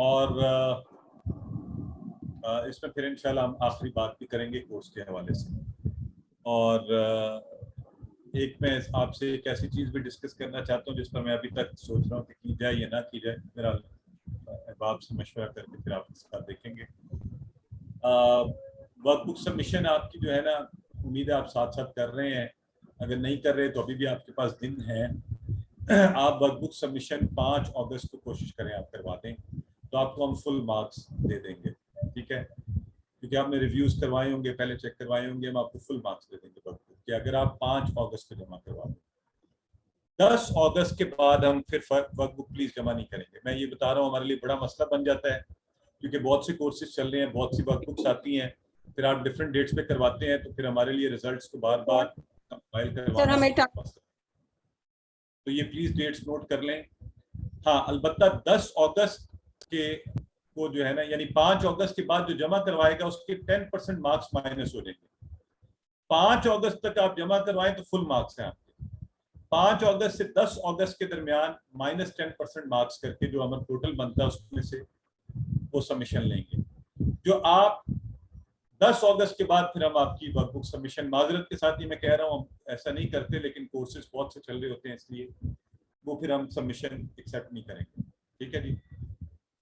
اور اس میں پھر انشاءاللہ ہم آخری بات بھی کریں گے کورس کے حوالے سے. اور ایک میں آپ سے ایک ایسی چیز بھی ڈسکس کرنا چاہتا ہوں جس پر میں ابھی تک سوچ رہا ہوں کہ کی جائے یا نہ کی جائے. میرا احباب سے مشورہ کر کے پھر آپ اس کا دیکھیں گے. ورک بک سبمیشن آپ کی جو ہے نا, امید ہے آپ ساتھ ساتھ کر رہے ہیں. اگر نہیں کر رہے تو ابھی بھی آپ کے پاس دن ہے. آپ ورک بک سبمیشن 5 اگست کو کوشش کریں آپ کروا دیں, تو آپ کو ہم فل مارکس دے دیں گے. ٹھیک ہے, کیونکہ آپ نے ریویوز کروائے ہوں گے, پہلے چیک کروائے ہوں گے, ہم آپ کو فل مارکس دے دیں گے ورک بک کہ اگر آپ 5 اگست کو جمع کروا دیں. 10 اگست کے بعد ہم پھر ورک بک پلیز جمع نہیں کریں گے. میں یہ بتا رہا ہوں, ہمارے لیے بڑا مسئلہ بن جاتا ہے کیونکہ بہت سی کورسز چل رہے ہیں, بہت سی ورک بکس آتی ہیں, پھر آپ ڈفرینٹ ڈیٹس پہ کرواتے ہیں, تو پھر ہمارے لیے ریزلٹس کو بار بار کمپائل کروانا. تو یہ پلیز ڈیٹس نوٹ کر لیں. ہاں البتہ 10 اگست کے کو جو ہے نا, یعنی 5 اگست کے بعد جو جمع کروائے گا اس کے 10% مارکس مائنس ہو جائیں گے. 5 اگست تک آپ جمع کروائیں تو فل مارکس ہیں آپ کے. 5 اگست سے 10 اگست کے درمیان -10% مارکس کر کے جو ہمیں ٹوٹل بنتا ہے اس میں سے وہ سبمیشن لیں گے. جو آپ 10 اگست کے بعد پھر ہم آپ کی ورک بک سبمیشن, معذرت کے ساتھ یہ میں کہہ رہا ہوں ہم ایسا نہیں کرتے, لیکن کورسز بہت سے چل رہے ہوتے ہیں اس لیے وہ پھر ہم سبمیشن ایکسیپٹ نہیں کریں گے. ٹھیک ہے جی.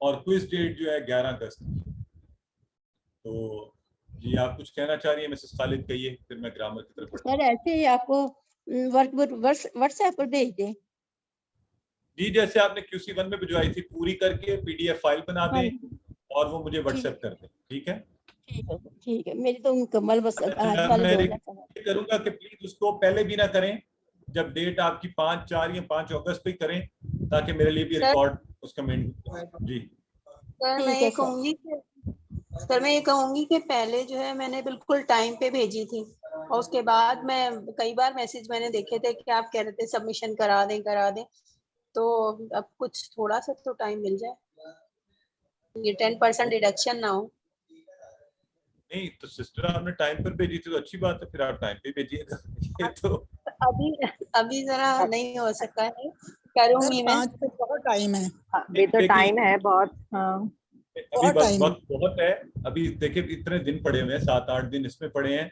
اور کوئز ڈیٹ جو ہے 11 اگست کی. تو جی آپ کچھ کہنا چاہ رہی ہیں مسز خالد, کہیے, پھر میں گرامر کی طرف بڑھتا ہوں. سر ایسے ہی آپ کو ورک بک واٹس ایپ پر بھیج دیں. جی جیسے آپ نے QC1 میں بھجوائی تھی, پوری کر کے PDF فائل بنا دیں اور وہ مجھے واٹس ایپ کر دیں. ٹھیک ہے, ٹھیک ہے. میری تو مکمل بس میں کروں گا کہ پلیز اس کو پہلے بھی نہ کریں, جب ڈیٹ آپ کی 5, 4 یا 5 اگست پہ کریں, تاکہ میرے لیے بھی ریکارڈ اس کا مین. جی سر میں یہ کہوں گی کہ پہلے جو ہے میں نے بالکل ٹائم پہ بھیجی تھی, اور اس کے بعد میں کئی بار میسج میں نے دیکھے تھے کہ آپ کہہ رہے تھے سبمیشن کرا دیں, تو اب کچھ تھوڑا سا تو ٹائم مل جائے, یہ 10% ڈیڈکشن نہ ہو. نہیں تو سسٹر آپ نے ٹائم پر بھیجی تھی تو اچھی بات ہے, پھر آپ ٹائم پہ بھیجیے گا. یہ تو ابھی ذرا نہیں ہو سکتا ہے, کروں گی میں. بہت ٹائم ہے, ابھی تو ٹائم ہے بہت. ہاں ابھی وقت بہت ہے. ابھی دیکھیں اتنے دن پڑے ہوئے ہیں, 7-8 دن اس میں پڑے ہیں.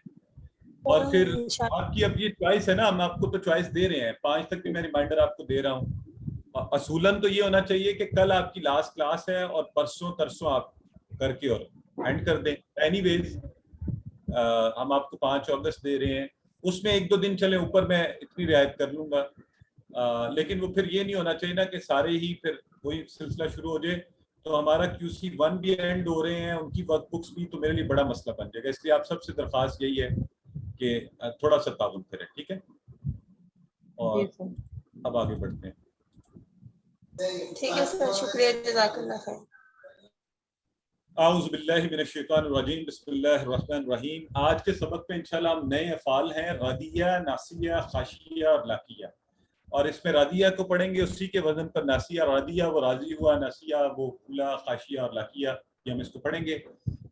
اور پھر آپ کی اب یہ چوائس ہے نا, ہم آپ کو تو چوائس دے رہے ہیں. 5 تک بھی میں ریمائنڈر آپ کو دے رہا ہوں. اصولاً تو یہ ہونا چاہیے کہ کل آپ کی لاسٹ کلاس ہے اور پرسوں ترسوں آپ کر کے اور اینڈ کر دیں. اینی ویز ہم آپ کو 5 اگست دے رہے ہیں, اس میں 1-2 دن چلیں اوپر, میں اتنی رعایت کر لوں گا. لیکن وہ پھر یہ نہیں ہونا چاہیے نا کہ سارے ہی پھر وہی سلسلہ شروع ہو جائے, تو ہمارا QC1 بھی اینڈ ہو رہے ہیں, ان کی ورک بکس بھی, تو میرے لیے بڑا مسئلہ بن جائے گا. اس لیے آپ سب سے درخواست یہی ہے کہ تھوڑا سا تعاون کریں. ٹھیک ہے, اور اب آگے بڑھتے ہیں. ٹھیک ہے سر, شکریہ, جزاک اللہ خیر. اعوذ باللہ من الشیطان الرجیم, بسم اللہ الرحمن الرحیم. آج کے سبق میں انشاءاللہ ہم نئے افعال ہیں, رادیہ, ناسیہ, خاشیہ اور لاکیہ. اور اس میں رادیہ کو پڑھیں گے اسی کے وزن پر ناسیہ. رادیہ وہ راضی ہوا, ناسیہ وہ کھلا, خاشیہ اور لاکیہ یہ ہم اس کو پڑھیں گے.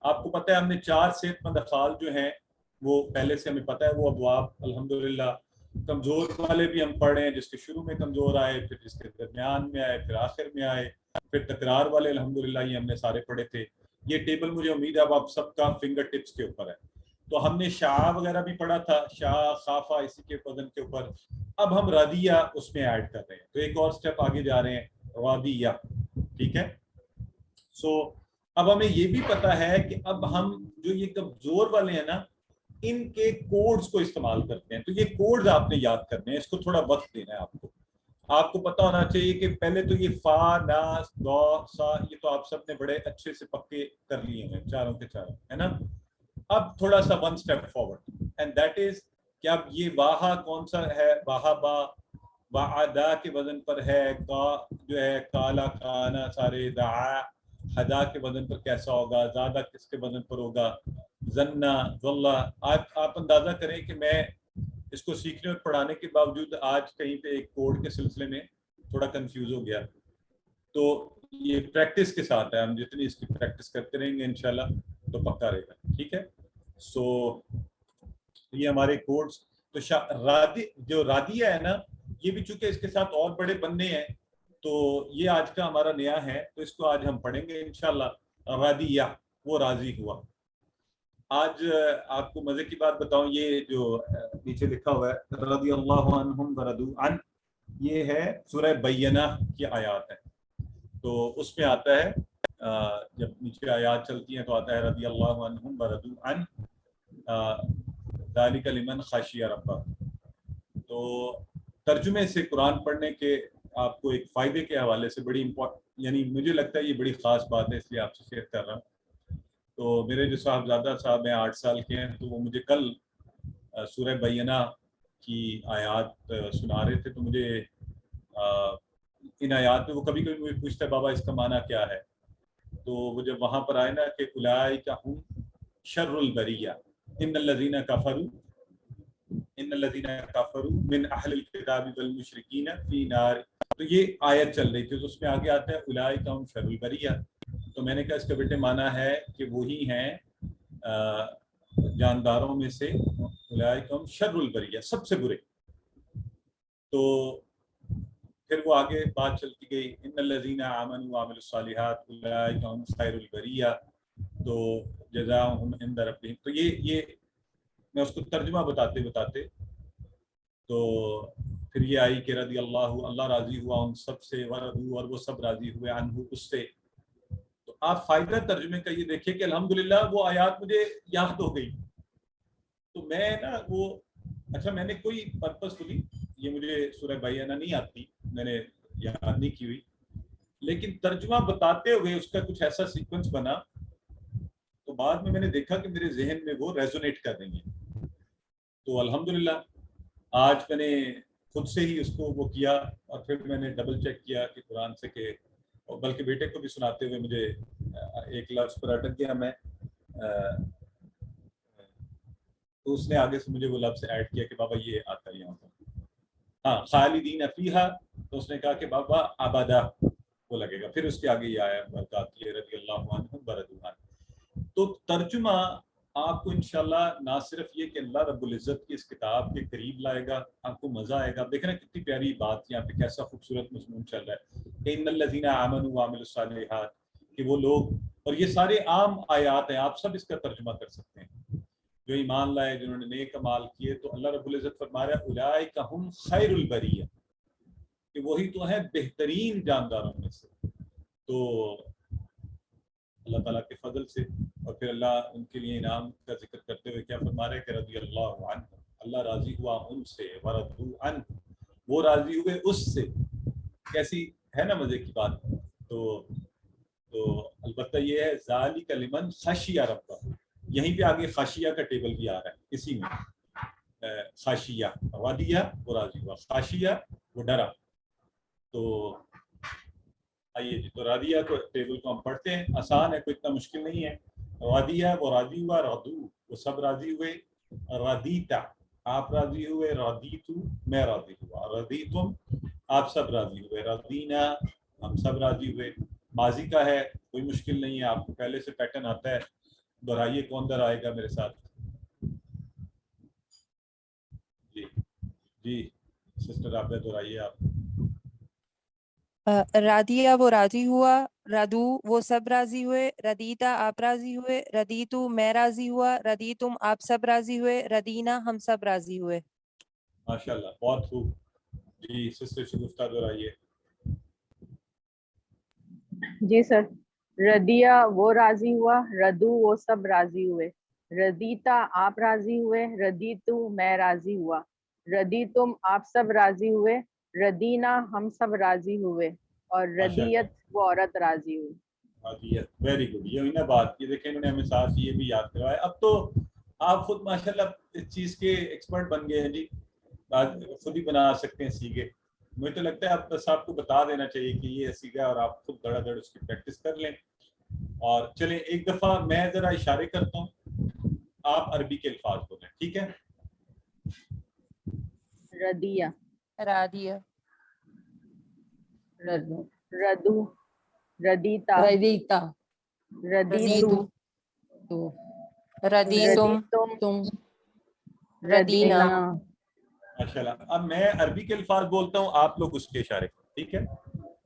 آپ کو پتہ ہے ہم نے 4 صحت مند افعال جو ہیں وہ پہلے سے ہمیں پتہ ہے, وہ ابواب الحمدللہ. کمزور والے بھی ہم پڑھ رہے ہیں, جس کے شروع میں کمزور آئے, پھر جس کے درمیان میں آئے, پھر آخر میں آئے, پھر تکرار والے الحمدللہ یہ ہم نے سارے پڑھے تھے. یہ ٹیبل مجھے امید ہے اب آپ سب کا فنگر ٹپس کے اوپر ہے. تو ہم نے شاع وغیرہ بھی پڑھا تھا, شاع, خافہ, اسی کے وزن کے اوپر. اب ہم رادیہ اس میں ایڈ کر رہے ہیں, تو ایک اور سٹیپ آگے جا رہے ہیں, رادیہ. ٹھیک ہے, سو اب ہمیں یہ بھی پتا ہے کہ اب ہم جو یہ کمزور والے ہیں نا, ان کے کوڈز کو استعمال کرتے ہیں. تو یہ کوڈز آپ نے یاد کرنے ہیں, اس کو تھوڑا وقت دینا ہے آپ کو. آپ کو پتا ہونا چاہیے کہ پہلے تو یہ فا, نا, دو, سا, یہ تو آپ سب نے بڑے اچھے سے پکے کر لیے ہیں, چاروں کے چاروں, ہے نا. اب تھوڑا سا 1 step forward, and that is کہ اب یہ واہا کون سا ہے, واہبا, وعدا کے وزن پر ہے, کا جو ہے کالا, کانا, سارے, دعا, حدا کے وزن پر کیسا ہوگا, زیادہ کس کے وزن پر ہوگا, زنا, ظلہ. آپ اندازہ کریں کہ میں اس کو سیکھنے اور پڑھانے کے باوجود آج کہیں پہ ایک کوڈ کے سلسلے میں تھوڑا کنفیوز ہو گیا. تو یہ پریکٹس کے ساتھ ہے, ہم جتنی اس کی پریکٹس کرتے رہیں گے انشاءاللہ تو پکا رہے گا. ٹھیک ہے, سو یہ ہمارے کوڈز. تو جو رادیہ ہے نا, یہ بھی چونکہ اس کے ساتھ اور بڑے بننے ہیں, تو یہ آج کا ہمارا نیا ہے، تو اس کو آج ہم پڑھیں گے انشاءاللہ. رضیہ، وہ راضی ہوا. آج آپ کو مزے کی بات بتاؤں، یہ جو نیچے لکھا ہوا ہے رضی اللہ عنہم ورضوا عنہ، یہ ہے سورہ بینہ کی آیات ہے. تو اس میں آتا ہے جب نیچے آیات چلتی ہیں تو آتا ہے رضی اللہ عنہم ورضوا عنہ ذالک لمن خشی ربہ. تو ترجمے سے قرآن پڑھنے کے آپ کو ایک فائدے کے حوالے سے بڑی یعنی مجھے لگتا ہے یہ بڑی خاص بات ہے، اس لیے آپ سے شیئر کر رہا ہوں. تو میرے جو صاحبزادہ صاحب ہیں 8 سال کے ہیں، تو وہ مجھے کل سورہ بینہ کی آیات سنا رہے تھے. تو مجھے ان آیات میں وہ کبھی کبھی مجھے پوچھتا ہے بابا اس کا معنی کیا ہے. تو وہ جب وہاں پر آئے نا کہ اولئک هم شر البریہ ان الذین کفروا من اہل الکتاب والمشرکین فی نار. تو یہ آیت چل رہی تھی، تو اس میں آگے آتا ہے اولئک هم شر البریہ. تو میں نے کہا اس کا بیٹے معنی ہے کہ وہی ہیں جانداروں میں سے، اولئک هم شر البریہ، سب سے برے. تو پھر وہ آگے بات چلتی گئی ان الذین آمنوا وعملوا الصالحات اولئک هم خیر البریہ تو جزاؤہم عند ربہم. تو یہ میں اس کو ترجمہ بتاتے تو پھر یہ آئی کہ رضی اللہ راضی ہوا ان سب سے، ورضوا، اور وہ سب راضی ہوئے عنہ، اس سے. تو آپ فائدہ ترجمے کا یہ دیکھیں کہ الحمدللہ وہ آیات مجھے یاد ہو گئی. تو میں نا وہ اچھا میں نے کوئی پرپس فلی، یہ مجھے سورہ بینہ نہیں آتی، میں نے یاد نہیں کی ہوئی، لیکن ترجمہ بتاتے ہوئے اس کا کچھ ایسا سیکوینس بنا، تو بعد میں نے دیکھا کہ میرے ذہن میں وہ ریزونیٹ کر رہی ہیں. تو الحمدللہ آج میں نے خود سے ہی اس کو وہ کیا، اور پھر میں نے ڈبل چیک کیا کہ قرآن سے کہ، اور بلکہ بیٹے کو بھی سناتے ہوئے مجھے ایک لفظ پر اٹک گیا میں، تو اس نے آگے سے مجھے وہ لفظ ایڈ کیا کہ بابا یہ آتا ہے یہاں پر، ہاں خالدین فیہا، تو اس نے کہا کہ بابا ابدا وہ لگے گا. پھر اس کے آگے یہ آیا برکات یہ رضی اللہ عنہم ورضوا عنہ. تو ترجمہ آپ کو انشاءاللہ نہ صرف یہ کہ اللہ رب العزت کی اس کتاب کے قریب لائے گا، آپ کو مزہ آئے گا. آپ دیکھ رہے ہیں کتنی پیاری بات یہاں پہ، کیسا خوبصورت مضمون چل رہا ہے کہ ان الذین آمنوا وعملوا الصالحات، کہ وہ لوگ، اور یہ سارے عام آیات ہیں، آپ سب اس کا ترجمہ کر سکتے ہیں، جو ایمان لائے، جنہوں نے نیک اعمال کیے. تو اللہ رب العزت فرما رہا ہے اولئک هم خیر البریہ، کہ وہی تو ہیں بہترین جانداروں میں سے. تو اللہ تعالیٰ کے فضل سے، اور پھر اللہ ان کے لیے انعام کا ذکر کرتے ہوئے کیا فرما رہے کہ رضی اللہ عنہ، اللہ راضی ہوا ان سے، ورضوا عنہ، وہ راضی ہوئے اس سے. کیسی ہے نا مزے کی بات. تو البتہ یہ ہے ذالک لمن خشی ربہ، یہیں پہ آگے خاشیہ کا ٹیبل بھی آ رہا ہے اسی میں. خاشیہ رضیہ وہ راضی ہوا، خاشیہ وہ ڈرا. تو آئیے جی، تو رضیہ کو ٹیبل کو ہم پڑھتے ہیں، آسان ہے، کوئی اتنا مشکل نہیں ہے. رضیہ وہ راضی ہوا، رضوا وہ سب راضی ہوئے، رضیتا آپ راضی ہوئے، رضیتو میں راضی ہوا، رضیتم آپ سب راضی ہوئے، رضینا ہم سب راضی ہوئے. ماضی کا ہے، کوئی مشکل نہیں ہے، آپ کو پہلے سے پیٹرن آتا ہے. دہرائیے، کون دہرائے گا میرے ساتھ؟ جی سسٹر آپ نے دہرائیے. آپ رادیہ وہ راضی ہوا، ردو وہ سب راضی ہوئے، ردیتا آپ راضی ہوئے، ردیتو میں راضی ہوا، ردیتم آپ سب راضی ہوئے، ردینا ہم سب راضی ہوئے. ماشاءاللہ بہت خوب. جی سسٹر شگفتہ دہرائیے. جی سر. ردیہ وہ راضی ہوا، ردو وہ سب راضی ہوئے، ردیتا آپ راضی ہوئے، ردیتو میں راضی ہوا، ردیتم آپ سب راضی ہوئے، ردینا ہم سب راضی ہوئے، اور ردیت وہ عورت راضی ہوئی. رضیت ویری گڈ. یہ ہوئی نا بات، یہ دیکھیں انہوں نے ہمیں ساتھ یہ بھی یاد کروایا. اب تو آپ خود ماشاءاللہ اس چیز کے ایکسپرٹ بن گئے ہیں جی، خود ہی بنا سکتے ہیں سیگے. مجھے تو لگتا ہے اب بس آپ کو بتا دینا چاہیے کہ یہ سیگا، اور آپ خود دڑا دڑ اس کی پریکٹس کر لیں. اور چلیں ایک دفعہ میں ذرا اشارے کرتا ہوں، آپ عربی کے الفاظ بولیں، ٹھیک ہے؟ ردیہ، رادیہ، ردو، ردو، ردیتا، ردیتا، ردیتو، ردیتم، تم، ردینا. ماشاءاللہ. اب میں عربی کے الفاظ بولتا ہوں، آپ لوگ اس کے اشارے، ٹھیک ہے؟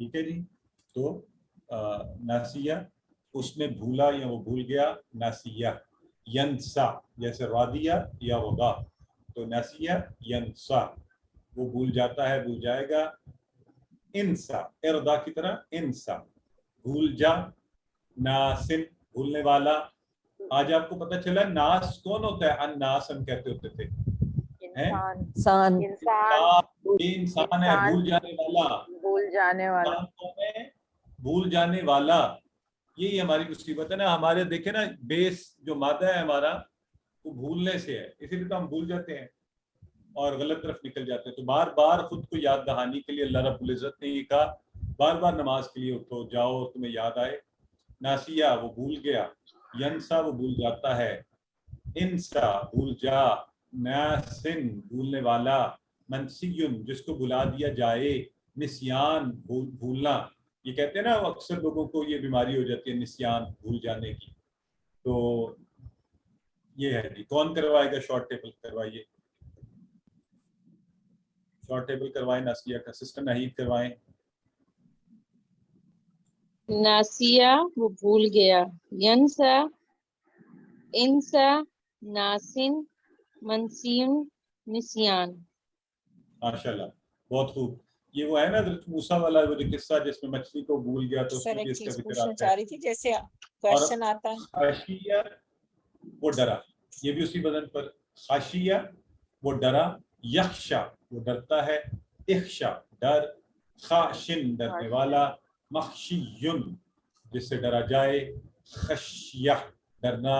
ٹھیک ہے جی. تو ناسیہ اس نے بھولا یا وہ بھول گیا, ناسیہ. ینسا جیسے رادیہ یا ردا, تو ناسیہ ینسا وہ بھول جاتا ہے, بھول جائے گا. انسا اردا کی طرح انسا بھول جا. ناسن بھولنے والا. آج آپ کو پتہ چلا ناس کون ہوتا ہے؟ الناس ہم کہتے ہوتے تھے. انسان انسان ہے بھول جانے والا. بھول جانے والا. بھول جانے والا. یہی ہماری مصیبت ہے نا. ہمارے دیکھیں نا بیس جو مادہ ہے ہمارا وہ بھولنے سے ہے, اسی لیے تو ہم بھول جاتے ہیں اور غلط طرف نکل جاتے ہیں. تو بار بار خود کو یاد دہانی کے لیے اللہ رب العزت نے یہ کہا بار بار نماز کے لیے اٹھو جاؤ اور تمہیں یاد آئے. ناسیہ وہ بھول گیا. ینسا وہ بھول جاتا ہے. انسا بھول جا. ناسن بھولنے والا. منسیون جس کو بھلا دیا جائے. نسیان بھولنا. یہ کہتے ہیں نا اکثر لوگوں کو یہ بیماری ہو جاتی ہے نسیان بھول جانے کی. تو یہ ہے جی. کون کروائے گا شارٹ ٹیبل؟ کروائیے شارٹ ٹیبل کروائیں ناسیہ کا. سسٹر نحید کروائیں. ناسیہ وہ بھول گیا. ینسا انسا ناسن منسیون نسیان. ماشاءاللہ بہت خوب. یہ وہ ہے نا حضرت موسیٰ والا وہ جو قصہ جس میں مچھلی کو بھول گیا تو اس سر میں ایک اس کا چیز ذکر پوچھنا آتا چاہ ہے. رہی تھی, جیسے کوشچن آتا ہے خاشیہ وہ ڈرا, یہ بھی اسی بدن پر. خاشیہ وہ ڈرا. یخشا وہ ڈرتا ہے. اخشا ڈر. خاشن ڈرنے والا. مخشیون جس سے ڈرا جائے. خشیہ ڈرنا.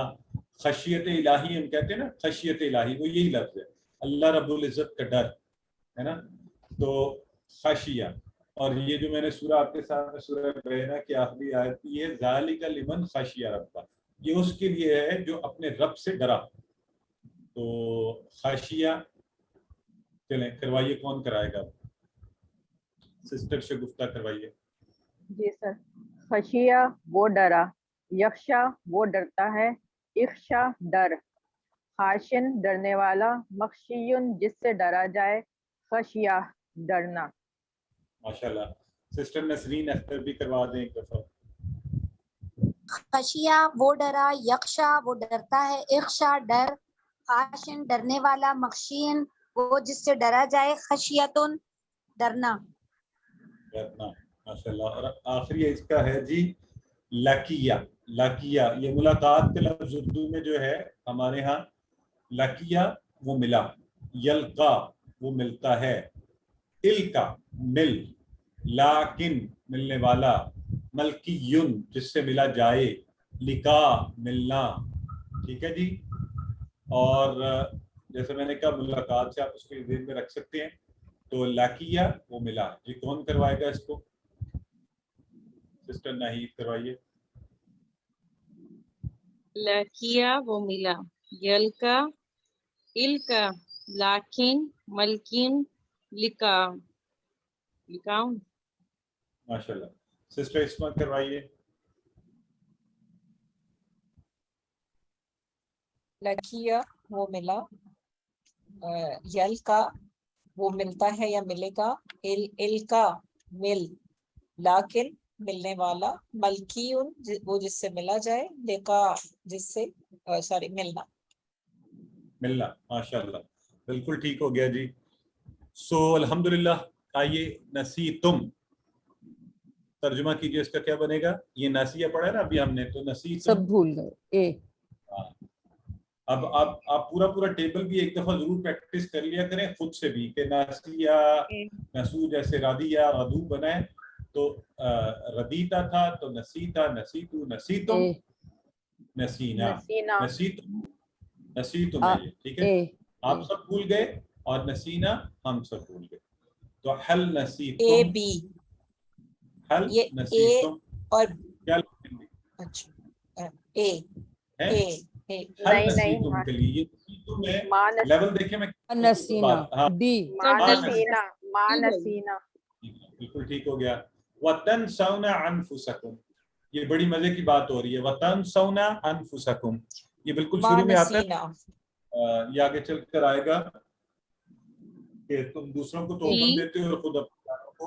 خشیت الہی ہم کہتے ہیں نا, خشیت الہی وہ یہی لفظ ہے, اللہ رب العزت کا ڈر ہے نا. تو خشیہ. اور یہ جو میں نے سورہ آپ کے سامنے سورہ بینہ کی آخری آیت کی ہے ذالک لمن خشیہ ربہ, یہ اس کے لیے ہے جو اپنے رب سے ڈرا. تو خشیہ چلیں کروائیے. کون کرائے گا؟ سسٹر شگفتہ کروائیے. جی سر. خشیہ وہ ڈرا. یخشا وہ ڈرتا ہے. اخشا ڈر. خاشن ڈرنے والا. مخشیون جس سے ڈرا جائے. خشیہ ڈرنا. ماشاءاللہ. سسٹر نسرین اختر بھی کروا دیں ایک دفعہ. خشیہ وہ ڈرا. یخشا وہ ڈرتا ہے. اخشا ڈر. خاشن ڈرنے والا. مخشین وہ جس سے ڈرا جائے. خشیتن ڈرنا. ڈرنا. ماشاءاللہ. اور آخری اس کا ہے جی لکیہ. لکیہ یہ ملاقات کے لفظ اردو میں جو ہے ہمارے ہاں لکیہ وہ ملا. یلقا وہ ملتا ہے. الکا مل. لاکن ملنے والا. ملکیون جس سے ملا جائے. لکا ملنا. ٹھیک ہے جی. اور جیسے میں نے کہا ملاقات سے آپ اس کو ذہن میں رکھ سکتے ہیں. تو لاکیہ وہ ملا. جی کون کروائے گا اس کو؟ سسٹر نحید کروائیے. لکیا وہ ملا. یلکا الکا لاکن ملکن لکا. لکاؤں. ماشاءاللہ. سسٹر اسما کروائیے. لکیہ وہ ملا. یل کا وہ ملتا ہے یا ملے گا. ال کا مل. لاکن ملنے والا. ملکیون وہ جس سے ملا جائے. لقا جس سے سوری ملنا. ملنا. ماشاءاللہ بالکل ٹھیک ہو گیا جی. سو الحمدللہ. آئیے نسیتم ترجمہ کیجیے. اس کا کیا بنے گا؟ یہ ناسیہ پڑھا ہے نا ابھی ہم نے, تو نسیتم سب بھول گئے. اب آپ پورا ٹیبل بھی ایک دفعہ ضرور پریکٹس کر لیا کریں خود سے بھی کہ ناسیہ نسو جیسے رادیہ ردو بنائے. تو ردیتا تھا تو نسیتا نسیتو نسیتم نسینا نسیتم نسیتم ہے یہ. ٹھیک ہے. آپ سب بھول گئے اور نسینا ہم سب بھول گئے. تو حل نسیتم. اے بی حل یہ نسیتم اور کیا اچھا اے ہے حل نسیتم کے لیے نسیتم ہے لیول دیکھیں میں نسینا بی. ماں نسینا. بالکل ٹھیک ہو گیا. وَتَنْسَوْنَ أَنفُسَكُمْ یہ بڑی مزے کی بات ہو رہی ہے. وَتَنْسَوْنَ أَنفُسَكُمْ یہ بالکل شروع میں آتا ہے. یہ آگے چل کر آئے گا کہ تم دوسروں کو تو حکم دیتے ہو اور خود اپنے کو